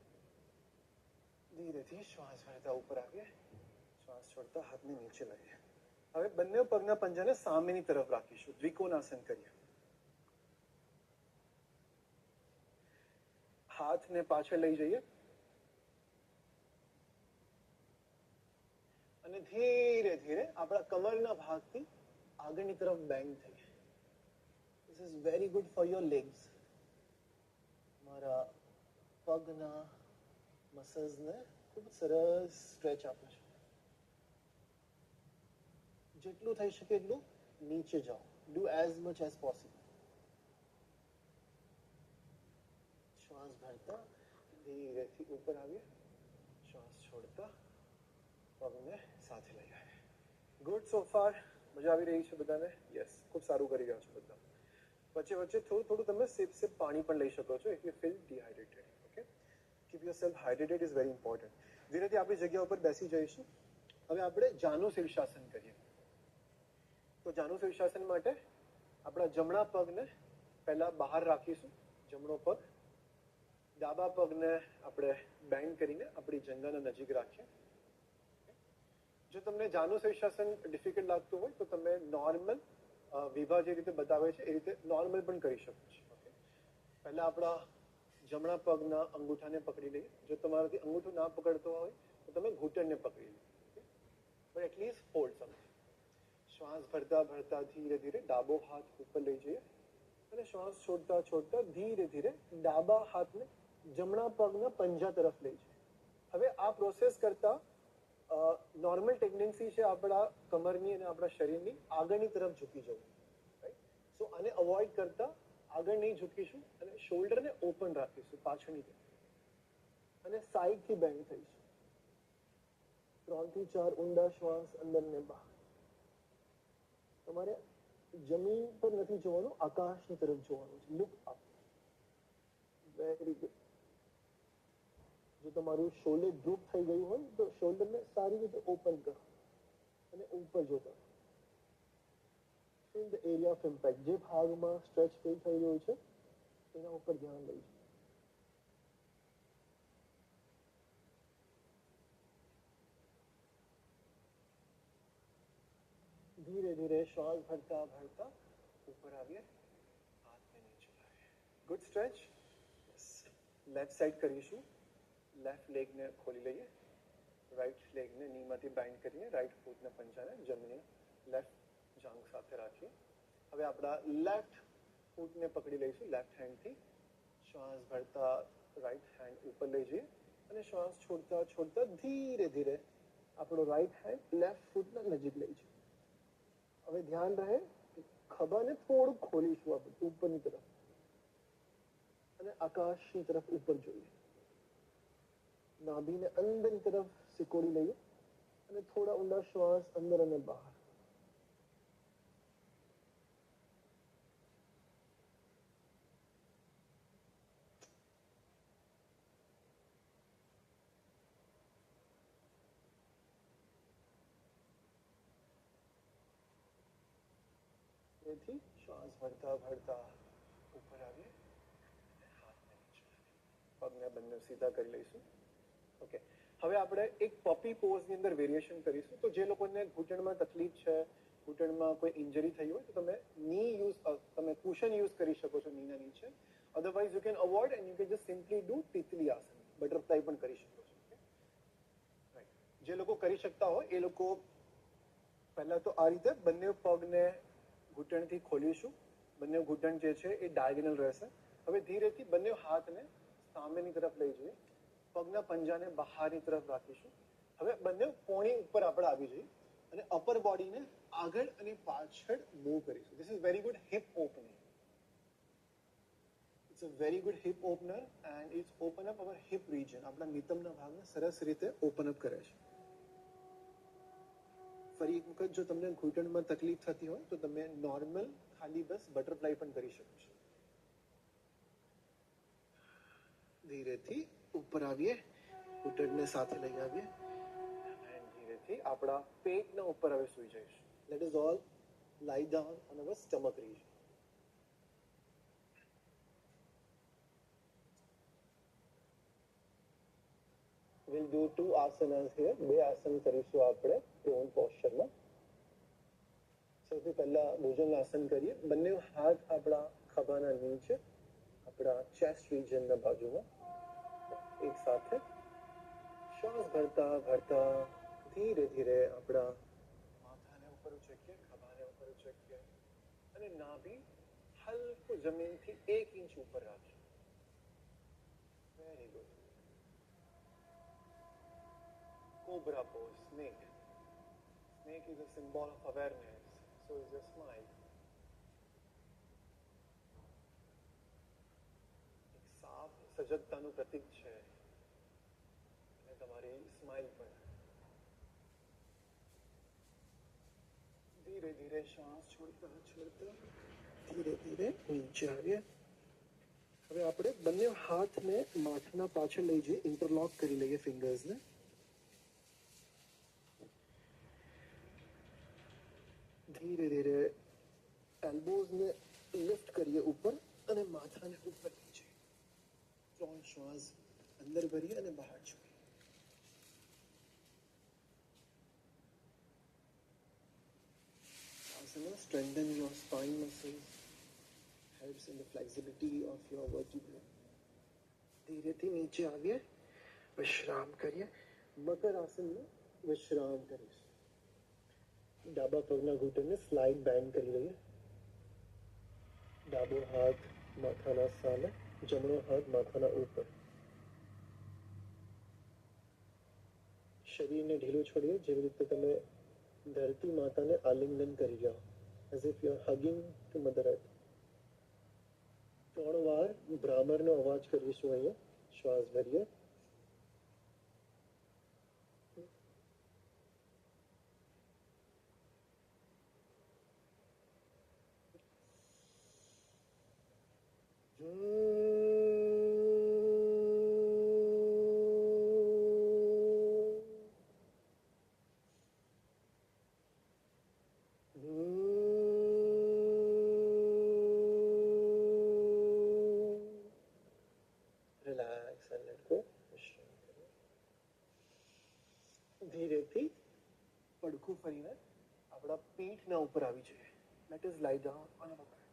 ધીરેથી શ્વાસ ભરતા ઉપર આવીએ. શ્વાસ છોડતા હાથને નીચે લઈએ. હવે બંને પગના પંજાને સામેની તરફ રાખીશું. ત્રિકોણાસન કરીએ. હાથને પાછળ લઈ જઈએ અને ધીરે ધીરે આપણા કમરના ભાગથી આગળની તરફ બેન્ડ થઈએ. This is very good for your legs. મારા પગના મસલ્સને ખૂબ સરસ સ્ટ્રેચ આપે છે. જેટલું થઈ શકે એટલું નીચે જાઓ. Do as much as possible. શ્વાસ ભરતા ધીરેથી ઉપર આવીએ. શ્વાસ છોડતા પગને સાથે લઈ આવીએ. ગુડ સો ફાર. મજા આવી રહી છે બધાને? યસ, ખૂબ સારું કરી રહ્યા છો બધા. વચ્ચે વચ્ચે થોડું થોડું તમે સિપ પાણી પણ લઈ શકો છો if you feel dehydrated. Okay, keep yourself hydrated is very important. ધીરેથી આપણી જગ્યા ઉપર બેસી જઈશું. હવે આપણે જાનુ શીર્ષાસન કરીએ. તો જાનુ શીર્ષાસન માટે આપણા જમણા પગને પહેલા બહાર રાખીશું, જમણો પગ. ડાબા પગને આપણે બેન્ડ કરીને આપણી જંઘાના નજીક રાખીએ. જો તમને જાનુ શીર્ષાસન ડિફિકલ્ટ લાગતું હોય તો તમે નોર્મલ વિભા જે રીતે બતાવે છે એ રીતે નોર્મલ પણ કરી શકો છો. ઓકે, પહેલા આપણા જમણા પગના અંગૂઠાને પકડી લઈએ. જો તમારાથી અંગૂઠો ના પકડતો હોય તો તમે ઘૂંટણને પકડી લો. But at least hold something. શ્વાસ ભરતા ભરતા ધીરે ધીરે ડાબો હાથ ઉપર લઈ જઈએ અને શ્વાસ છોડતા છોડતા ધીરે ધીરે ડાબા હાથને જમણા પગના પંજા તરફ લઈ જઈએ. હવે આ પ્રોસેસ કરતા નોર્મલ ટેન્ડન્સી છે આપણા કમરની અને આપણા શરીરની આગળની તરફ ઝૂકી જવું. રાઈટ? સો આને અવોઇડ કરતા આગળ નહીં ઝૂકીશું અને શોલ્ડરને ઓપન રાખીશું પાછળની તરફ અને સાઈડથી બેન્ડ થઈશું. 3 થી 4 ઊંડા શ્વાસ અંદર ને બહાર. તમારે જમીન પર નથી જોવાનું, આકાશની તરફ જોવાનું છે. Look up. Very good. જો તમારું શોલ્ડર ડ્રૂપ થઈ ગયું હોય તો શોલ્ડરને સારી રીતે ઓપન કરો અને ઉપર જોતા feel the area of impact. જે ભાગમાં સ્ટ્રેચ ફીલ થઈ રહ્યું છે એના ઉપર ધ્યાન લઈશું. ધીરે ધીરે શ્વાસ ભરતા ભરતા ઉપર આવીએ, હાથને નીચે લાવીએ. Good stretch. લેફ્ટ સાઈડ કરીશું. લેફ્ટ લેગને ખોલી લઈએ. રાઈટ લેગને નીમાંથી બાઇન્ડ કરીને રાઈટ ફૂટના પંજાને જમણી લેફ્ટ જાંઘ સાથે રાખીએ. હવે આપણા લેફ્ટ ફૂટને પકડી લઈશું લેફ્ટ હેન્ડથી. શ્વાસ ભરતા રાઈટ હેન્ડ ઉપર લઈ જઈએ અને શ્વાસ છોડતા છોડતા ધીરે ધીરે આપણો રાઈટ હેન્ડ લેફ્ટ ફૂટના નજીક લઈ જઈએ. હવે ધ્યાન રહે ખભાને થોડું ખોલીશું આપણે ઉપરની તરફ અને આકાશની તરફ ઉપર જોઈએ. નાભીને અંદરની તરફ સિકોડી લઈએ અને થોડા ઊંડા શ્વાસ અંદર અને બહાર. તેથી શ્વાસ ભરતા ભરતા ઉપર આવીએ, હાથને નીચે લાવીએ. પગને બંને સીધા કરી લઈશું. ઓકે, હવે આપણે એક પપી પોઝની અંદર વેરિએશન કરીશું. તો જે લોકોને ઘૂંટણમાં તકલીફ છે, ઘૂંટણમાં કોઈ ઇન્જરી થઈ હોય તો તમે કુશન યુઝ કરી શકો છો નીના નીચે. Otherwise you can avoid and you can just simply do titli asana, butterfly પણ કરી શકો છો. રાઈટ? જે લોકો કરી શકતા હોય એ લોકો પહેલા તો આ રીતે બંને પગને ઘૂંટણથી ખોલીશું. બંને ઘૂંટણ જે છે એ ડાયગોનલ રહેશે. હવે ધીરેથી બંને હાથને સામેની તરફ લઈ જઈએ. પગના પંજાને બહારની તરફ રાખીશું. હવે બંને કોણી ઉપર આપણે આવી જઈએ અને અપર બોડીને આગળ અને પાછળ મૂવ કરીશું. This is very good hip opening. It's a very good hip opener and it's open up our hip region. આપણા નિતંબના ભાગને સરસ રીતે ઓપન અપ કરે છે. ફરી એક વખત જો તમને ઘૂંટણમાં તકલીફ થતી હોય તો તમે નોર્મલ ખાલી બસ બટરફ્લાય પણ કરી શકો છો. ધીરેથી ઉપર આવીએ, ઘૂંટણને સાથે લઈ આવીએ અને ધીરેથી આપણા પેટના ઉપર હવે સૂઈ જઈશું. Let us all lie down on our stomach region. We'll do 2 asanas here. 2 આસન કરીશું આપણે prone પોસ્ચરમાં. સૌથી પહેલા ભુજંગાસન કરીએ. બંને હાથ આપણા ખભાના નીચે, આપણા ચેસ્ટ રિજનના બાજુમાં એક સાથે. શ્વાસ ભરતા ભરતા ધીરે ધીરે આપણા માથાને ઉપર ઉચકીએ, ખભાને ઉપર ઉચકીએ અને નાભી હલકું જમીનથી 1 ઇંચ ઉપર રાખીએ. Very good. Cobra pose, snake. Snake is a symbol of awareness. So is your smile. એક સાફ સજગતાનું પ્રતીક છે અને તમારી સ્માઇલ પણ. ધીરે ધીરે શ્વાસ છોડતા છોડતા ધીરે ધીરે નીચે આવીએ. હવે આપણે બંને હાથને માથના પાછળ લઈ જઈએ, ઇન્ટરલોક કરી લઈએ ફિંગર્સને. ધીરે ધીરે એલ્બોઝને લિફ્ટ કરીએ ઉપર અને માથાને ઉપર લઈ જઈએ. 3 શ્વાસ અંદર ભરીએ અને બહાર છોડીએ. Asana strengthen your spine muscles, helps in the flexibility of your vertebrae. ધીરેથી નીચે આવીએ, વિશ્રામ કરીએ. મકર આસનમાં વિશ્રામ કરીશું. ડાબા પગના ઘૂંટણને સ્લાઇડ બેન્ડ કરી લઈએ. ડાબો હાથ માથાના સામે, જમણો હાથ માથાના ઉપર. શરીરને ઢીલું છોડીએ, જેવી રીતે તમે ધરતી માતાને આલિંગન કરી જાઓ, as if you are hugging to Mother Earth. 3 વાર ભ્રામરનો અવાજ કરીશું અહીંયા. શ્વાસ ભરીએ. Relax and let go. ધીરેથી પડખું ફરીને આપણા પીઠના ઉપર આવી જઈએ. Let us lie down on our back.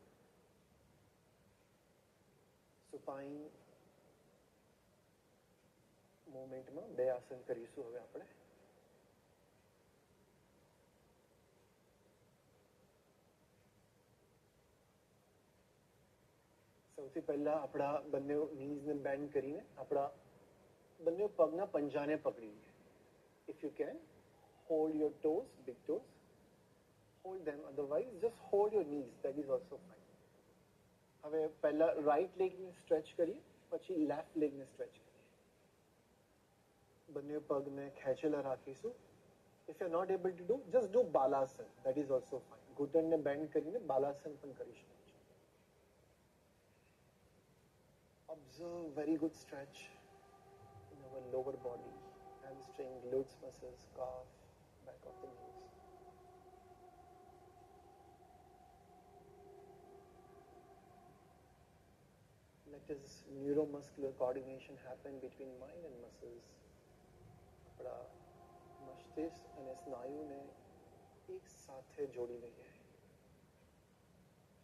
supine મોમેન્ટમાં 2 આસન કરીશું હવે આપણે. સૌથી પહેલા આપણા બંને નીઝને બેન્ડ કરીને આપણા બંને પગના પંજાને પકડી લઈએ. If you can, hold your toes, big toes. Hold them. Otherwise, just hold your knees. That is also fine. હવે પહેલા રાઈટ લેગને સ્ટ્રેચ કરીએ, પછી લેફ્ટ લેગને સ્ટ્રેચ કરીએ. બંને પગને ખેંચેલા રાખીશું. If you are not able to do, just do Balasana. That is also fine. ઘૂંટણને બેન્ડ કરીને બાલાસન પણ કરી શકો છો. Observe very good stretch in our lower body, hamstring, glutes muscles, calf, back of the knees. Let this neuromuscular coordination happen between mind and muscles. આપણા મસ્તિષ્ક અને સ્નાયુને એક સાથે જોડી લઈએ.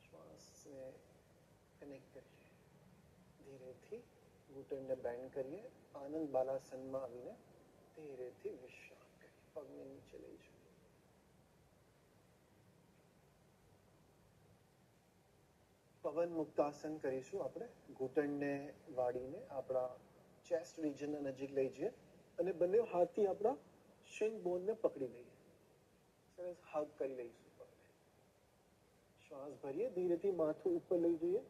શ્વાસને કનેક્ટ કરીએ. ધીરેથી ઘૂંટણને બેન્ડ કરીએ. આનંદ બાલાસનમાં આવીને ધીરેથી વિશ્રામ કરીએ. પગને નીચે લઈ જઈએ. પવન મુક્તાસન કરીશું આપણે. ઘૂંટણને વાળીને આપણા ચેસ્ટ રિજનના નજીક લઈ જઈએ અને બંને હાથથી આપણા શિન બોનને પકડી લઈએ. સરસ હગ કરી લઈશું પગને. શ્વાસ ભરીએ. ધીરેથી માથું ઉપર લઈ જઈએ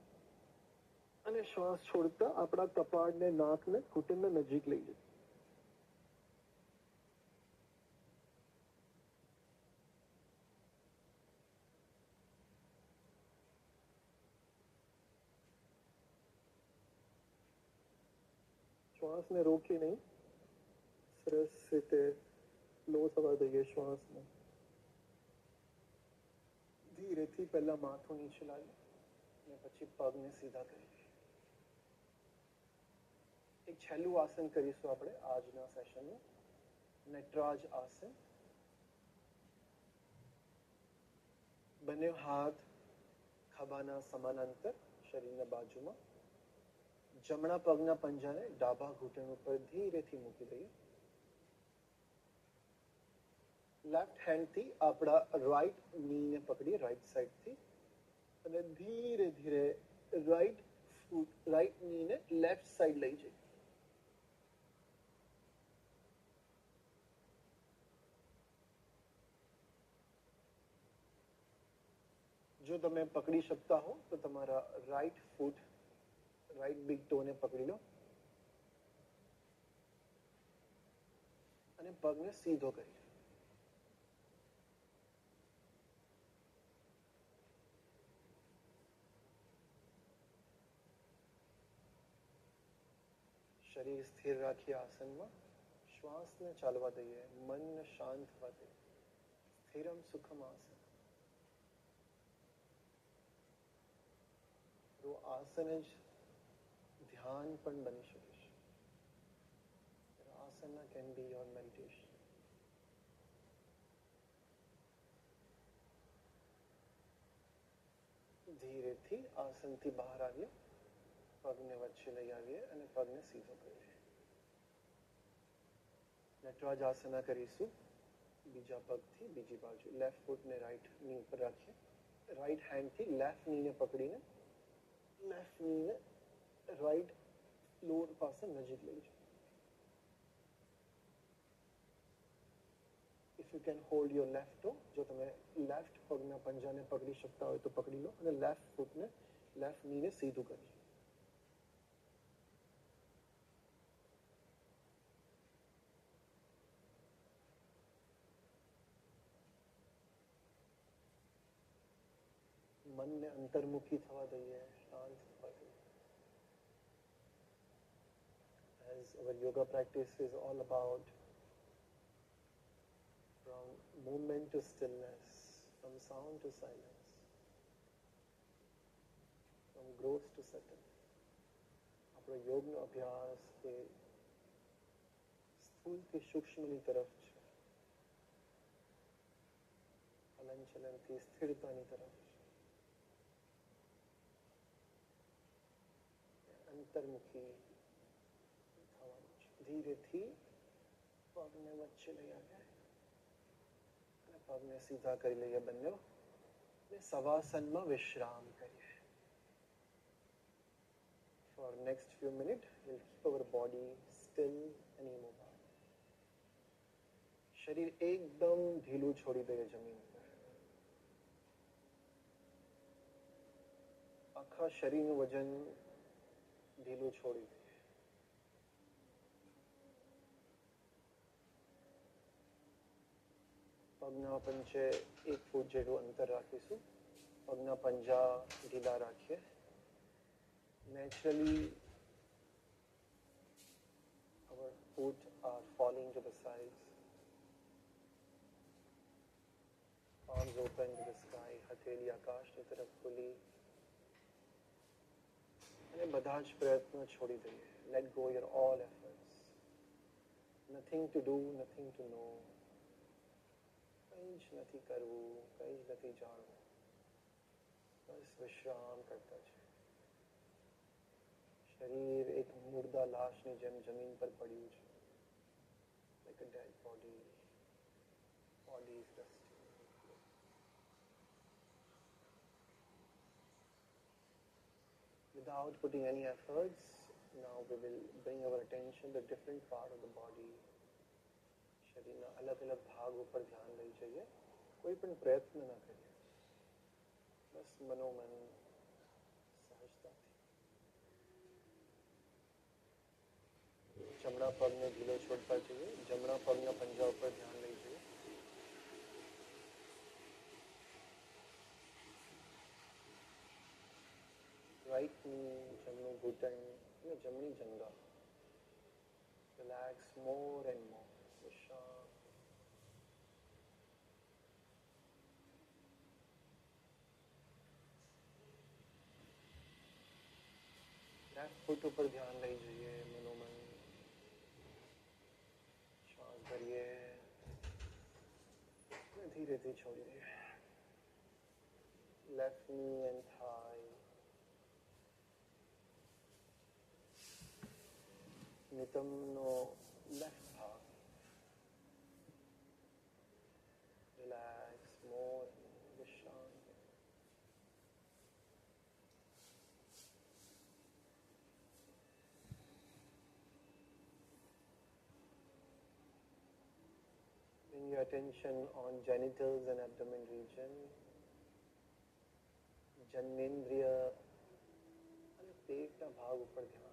અને શ્વાસ છોડતા આપણા કપાળને, નાકને ઘૂંટણના નજીક લઈ જઈએ. શ્વાસને રોકી નહીં, સરસ રીતે લો થવા દઈએ શ્વાસને. ધીરેથી પહેલા માથું નીચે લાવીએ અને પછી પગને સીધા કરીએ. એક છેલ્લું આસન કરીશું આપણે આજના સેશનનું, નટરાજ આસન. બંને હાથ ખભાના સમાંતર શરીરના બાજુમાં. જમણા પગના પંજાને ડાબા ઘૂંટણ ઉપર ધીરેથી મૂકી દઈએ. લેફ્ટ હેન્ડથી આપણા રાઈટ નીને પકડીએ, રાઈટ સાઈડથી, અને ધીરે ધીરે રાઈટ ફૂટ, રાઈટ નીને લેફ્ટ સાઈડ લઈ જઈએ. જો તમે પકડી શકતા હો તો તમારા રાઈટ ફૂટ, રાઈટ બિગ ટોને પકડી લો અને પગને સીધો કરી લો. શરીર સ્થિર રાખીએ આસનમાં, શ્વાસને ચાલવા દઈએ, મનને શાંત થવા દઈએ. સ્થિરમ સુખમ આસન. તો આસન જ ધ્યાન પણ બની શકે છે. asana can be your meditation. ધીરેથી આસનથી બહાર આવીએ, પગને વચ્ચે લઈ આવીએ અને પગને સીધો કરીએ. નટરાજ આસના કરીશું. બીજા પગથી બીજી બાજુ લેફ્ટ ફૂટને રાઈટ ની ઉપર રાખીએ. રાઈટ હેન્ડથી લેફ્ટ નીને પકડીને લેફ્ટ નીને રાઈટ ફ્લોર પાસે નજીક લઈ જાઓ. If you can hold your left toe, જો તમે લેફ્ટ પગના પંજાને પકડી શકતા હોય તો પકડી લો અને લેફ્ટ ફૂટને લેફ્ટ નીને સીધું કરી. મનને અંતર્મુખી થવા દઈએ, શાંત થવા દઈએ. As our yoga practice is all about from movement to stillness, from sound to silence, from growth to settle. આપણો યોગનો અભ્યાસ એ સ્થૂલથી સૂક્ષ્મની તરફ છે, હલનચલનથી સ્થિરતાની તરફ છે, અંતર્મુખી થવાનું છે. ધીરેથી પગને વચ્ચે લઈ આવ્યા અને પગને સીધા કરી લઈએ બંને. સવાસનમાં વિશ્રામ કરીએ. For next few minutes, we'll keep our body still and immobile. શરીર એકદમ ઢીલું છોડી દઈએ જમીન પર. આખા શરીરનું વજન ઢીલું છોડી દઈએ. પગના પંચે 1 ફૂટ જેટલું અંતર રાખીશું. પગના પંજા ઢીલા રાખીએ. Naturally, our feet are falling to the sides. Palms open to the sky. હથેળી આકાશની તરફ ખુલી અને બધા જ પ્રયત્નો છોડી દઈએ. Let go your all efforts. Nothing to do, nothing to know. કંઈ જ નથી કરવું, કંઈ જ નથી જાણવું. બસ વિશ્રામ કરતા છે. શરીર એક મુર્દા લાશની જેમ જમીન પર પડ્યું છે. Like a dead body. Body is resting. Without putting any efforts, now we will bring our attention to different part of the body. શરીરના અલગ અલગ ભાગ ઉપર ધ્યાન લઈ જઈએ. કોઈ પણ પ્રયત્ન ન કરીએ. બસ મનોમન સહજતાથી. જમણા પગને ઢીલો છોડતા જઈએ. જમણા પગના પંજા ઉપર ધ્યાન લઈ જઈએ. રાઈટ ની, જમણું ઘૂંટણ અને જમણી જંઘા. રિલેક્સ મોર એન્ડ મોર. શાંત. લેફ્ટ ફૂટ ઉપર ધ્યાન લઈ જઈએ. મનોમન શ્વાસ ભરીએ અને ધીરેથી છોડી દઈએ. Left knee and thigh. નિતંબનો લેફ્ટ ભાગ. રિલેક્સ મોર વિશ્રામ. Bring your attention on genitals and abdomen region. જનનેન્દ્રિય અને પેટના ભાગ ઉપર ધ્યાન.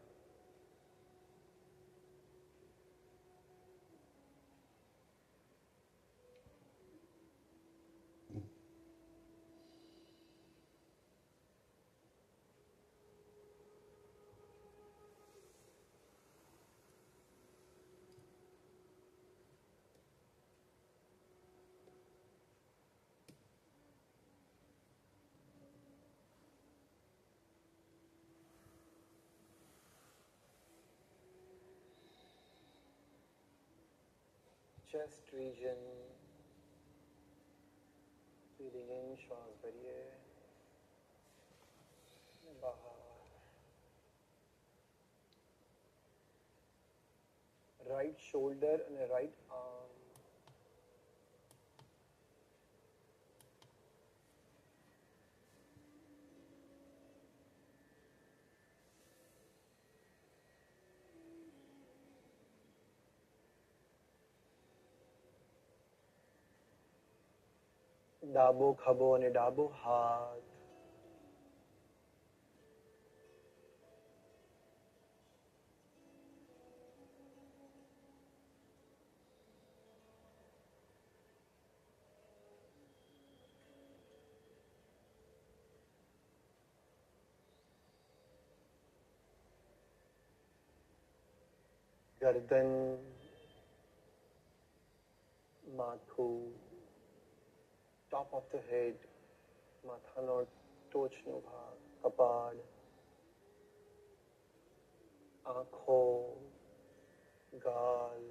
chest region. Breathing in, श्वास भरिए, बाहर. Right shoulder and a right arm. ડાબો ખભો અને ડાબો હાથ. ગરદન, માથું, top of the head, માથાનો ટોચનો ભાગ, કપાળ, આંખો, ગાલ,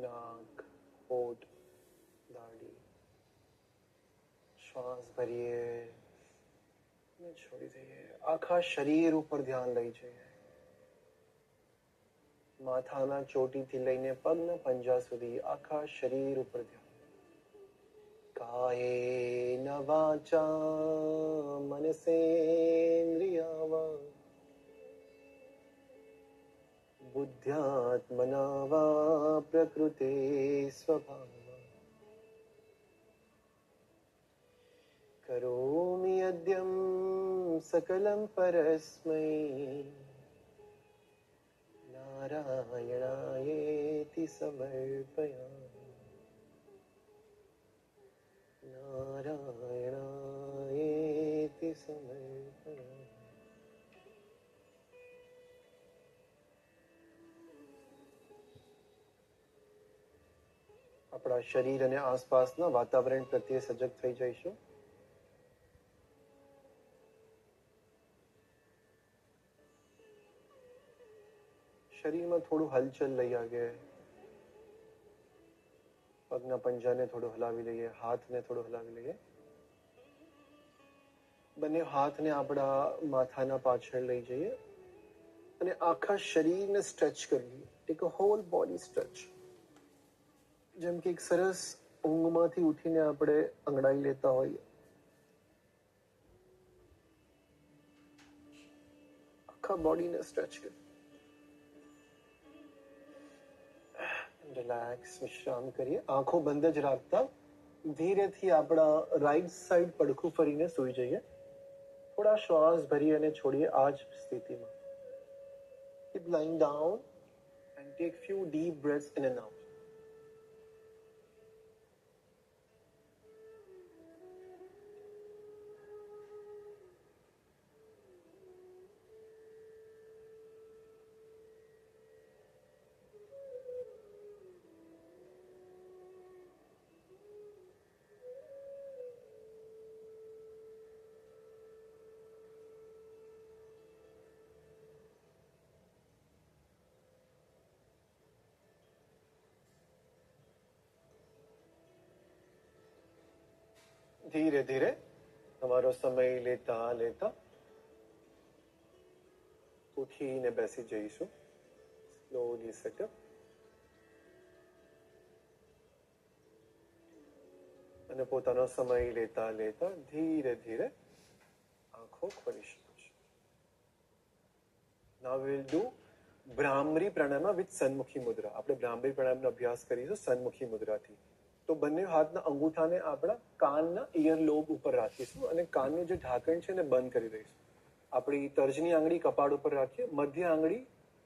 નાક, હોઠ, દાઢી. શ્વાસ ભરીએ અને છોડી દઈએ. આખા શરીર ઉપર ધ્યાન લઈ જઈએ. માથાના ચોટીથી લઈને પગના પંજા સુધી આખા શરીર ઉપર ધ્યાન. કાયેન વાચા મનસેન્દ્રિયા વા બુદ્ધ્યાત્મના વા પ્રકૃતે સ્વભાવા કરોમિ અદ્યં સકલં પરસ્મૈ નારાયણાયેતિ સમર્પયામિ. નારાયણાયેતિ સમર્પયામિ. આપણા શરીર અને આસપાસના વાતાવરણ પ્રત્યે સજગ થઈ જઈશું. શરીરમાં થોડું હલચલ લઈ આવીએ. પગના પંજાને થોડું હલાવી લઈએ, હાથને થોડું હલાવી લઈએ. બંને હાથને આપણા માથાના પાછળ લઈ જઈએ અને આખા શરીરને સ્ટ્રેચ કરવી. Take a whole body stretch. જેમ કે એક સરસ ઊંઘમાંથી ઉઠીને આપણે અંગડાઈ લેતા હોઈએ. આખા બોડીને સ્ટ્રેચ કરીએ. રિલેક્સ, વિશ્રામ કરીએ. આંખો બંધ જ રાખતા ધીરેથી આપણા રાઈટ સાઈડ પડખું ફરીને સૂઈ જઈએ. થોડા શ્વાસ ભરીએ અને છોડીએ આ જ સ્થિતિમાં. Keep lying down and take few deep breaths in and out. ધીરે ધીરે તમારો સમય લેતા લેતા ઉઠીને બેસી જઈશું. Slowly setup. અને પોતાનો સમય લેતા લેતા ધીરે ધીરે આંખો ખોલી શકો છો. Now we will do Bhramari pranayama with Sanmukhi mudra. આપણે ભ્રામરી પ્રાણાયામનો અભ્યાસ કરીશું સન્મુખી મુદ્રાથી. તો બંને હાથના અંગૂઠાને આપણા કાનના ઇયર લોબ ઉપર રાખીશું અને કાનનું જે ઢાંકણ છે એને બંધ કરી દઈશું. આપણી તર્જની આંગળી કપાળ ઉપર રાખીએ, મધ્ય આંગળી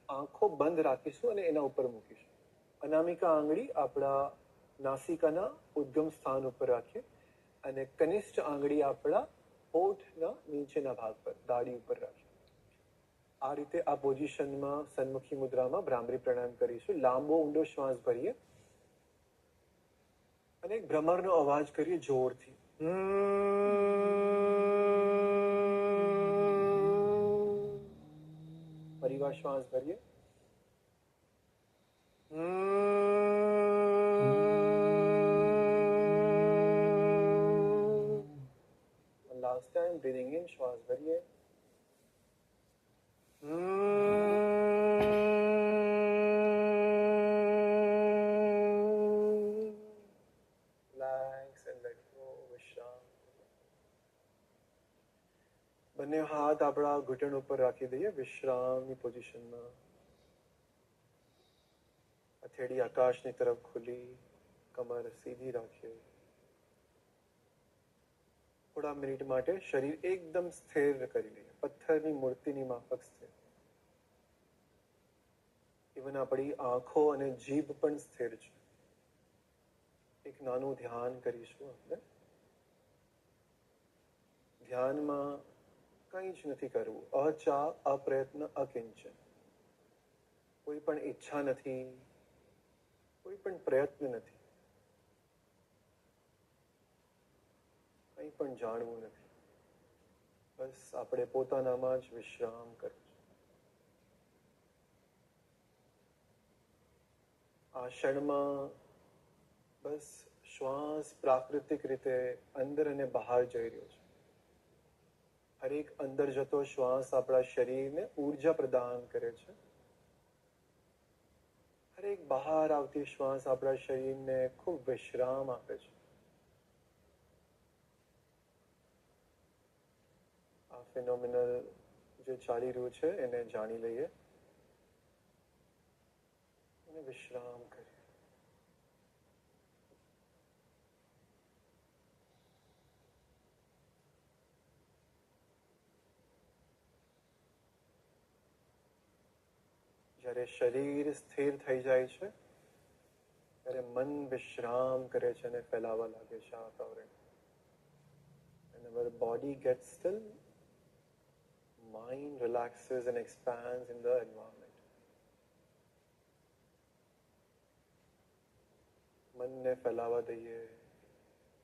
આંખો બંધ રાખીશું અને એના ઉપર મૂકીશું. અનામિકા આંગળી આપણા નાસિકાના ઉદ્ગમ સ્થાન ઉપર રાખીએ અને કનિષ્ઠ આંગળી આપણા હોઠના નીચેના ભાગ પર, દાઢી ઉપર રાખીએ. આ રીતે આ પોઝિશનમાં સન્મુખી મુદ્રામાં ભ્રામરી પ્રાણાયામ કરીશું. લાંબો ઊંડો શ્વાસ ભરીએ અને એક ભ્રમરનો અવાજ કરીએ જોરથી. ફરીવાર શ્વાસ ભરીએ. શ્વાસ ભરીએ. Relax and let go. વિશ્રામ. બંને હાથ આપણા ઘૂંટણ ઉપર રાખી દઈએ વિશ્રામની પોઝિશનમાં. હથેળી આકાશની તરફ ખુલી, કમર સીધી રાખીએ. થોડા મિનિટ માટે શરીર એકદમ સ્થિર કરી લઈએ, પથ્થરની મૂર્તિની માફક સ્થિર. ઇવન આપણી આંખો અને જીભ પણ સ્થિર છે. એક નાનું ધ્યાન કરીશું આપણે. ધ્યાનમાં કંઈ જ નથી કરવું. અચા, અપ્રયત્ન, અકિંચન. કોઈ પણ ઈચ્છા નથી, કોઈ પણ પ્રયત્ન નથી, કંઈ પણ જાણવું નથી. બસ આપણે પોતાનામાં જ વિશ્રામ કરવું છે. આ ક્ષણમાં બસ શ્વાસ પ્રાકૃતિક રીતે અંદર અને બહાર જઈ રહ્યો છે. હરેક અંદર જતો શ્વાસ આપણા શરીરને ઉર્જા પ્રદાન કરે છે. હરેક બહાર આવતી શ્વાસ આપણા શરીરને ખૂબ વિશ્રામ આપે છે. આ ફિનોમિનલ જે ચાલી રહ્યું છે એને જાણી લઈએ અને વિશ્રામ કરીએ. જ્યારે શરીર સ્થિર થઈ જાય છે ત્યારે મન વિશ્રામ કરે છે અને ફેલાવા લાગે છે વાતાવરણ. And our body gets still, mind relaxes and expands in the environment. મનને ફેલાવા દઈએ,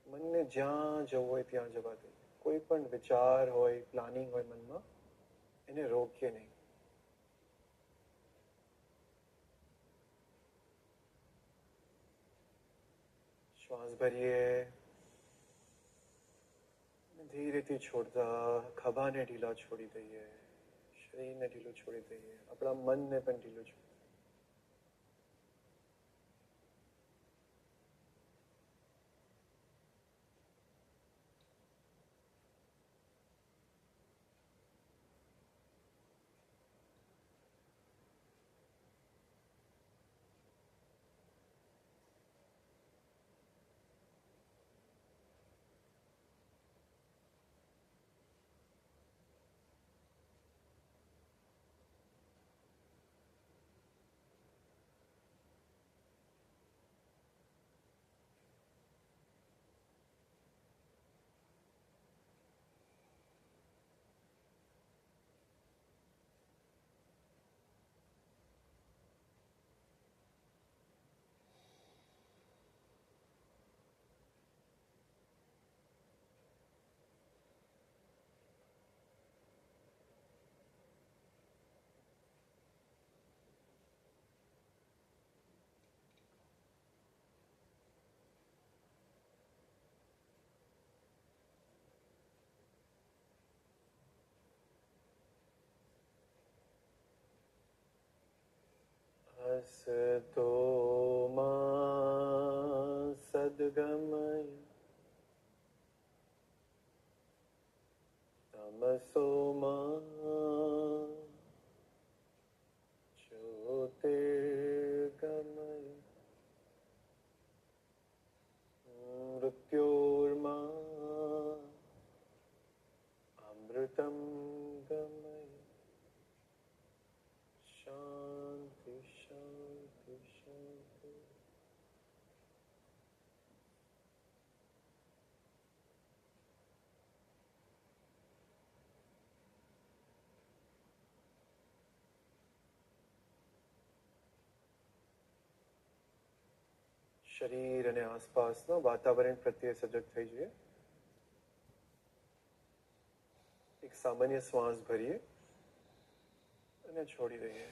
મનને જ્યાં જવું હોય ત્યાં જવા દઈએ. કોઈ પણ વિચાર હોય, પ્લાનિંગ હોય મનમાં, એને રોકીએ નહીં. શ્વાસ ભરીએ, ધીરેથી છોડતા ખભાને ઢીલા છોડી દઈએ, શરીરને ઢીલું છોડી દઈએ, આપણા મનને પણ ઢીલું છોડી. હસતો માં સદગમય તમસો માં જ્યોતિર્ગમય મૃત્યોર્મા અમૃતમ ગમય. શાંતિ શાંતિ શાંતિ. શરીર અને આસપાસના વાતાવરણ પ્રત્યે સજગ થઈ જઈએ. એક સામાન્ય શ્વાસ ભરીએ અને છોડી દઈએ.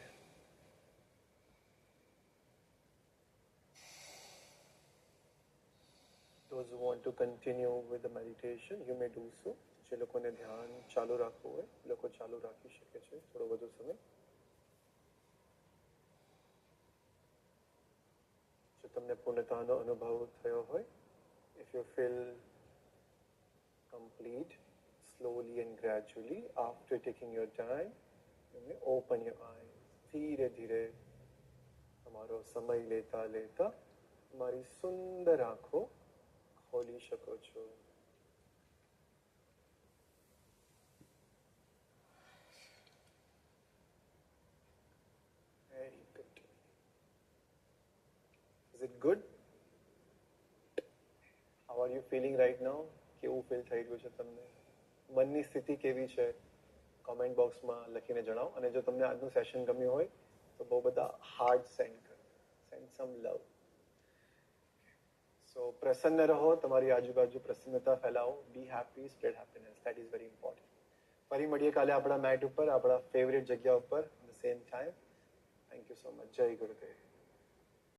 Those who want to continue with the meditation, you may do so. જે લોકોને ધ્યાન ચાલુ રાખવું હોય એ લોકો ચાલુ રાખી શકે છે થોડો વધુ સમય. જો તમને પૂર્ણતાનો અનુભવ થયો હોય, if you feel complete, slowly and gradually after taking your time, you may open your eyes. ધીરે ધીરે તમારો સમય લેતા લેતા તમારી સુંદર આંખો ખોલી શકો છો. Very good. Is it good? How are you feeling right now? કેવું ફીલ થઈ રહ્યું છે તમને? મનની સ્થિતિ કેવી છે? કોમેન્ટ બોક્સમાં લખીને જણાવો. અને જો તમને આજનું સેશન ગમ્યું હોય તો બહુ બધા હાર્ટ સેન્ડ કરો. સેન્ડ સમ લવ. સો પ્રસન્ન રહો, તમારી આજુબાજુ પ્રસન્નતા ફેલાવો. બી happy, spread happiness. That is very important. ફરી મળીએ કાલે આપણા મેટ ઉપર, આપણા ફેવરેટ જગ્યા ઉપર, the same time. Thank you so much. Jai Gurudev.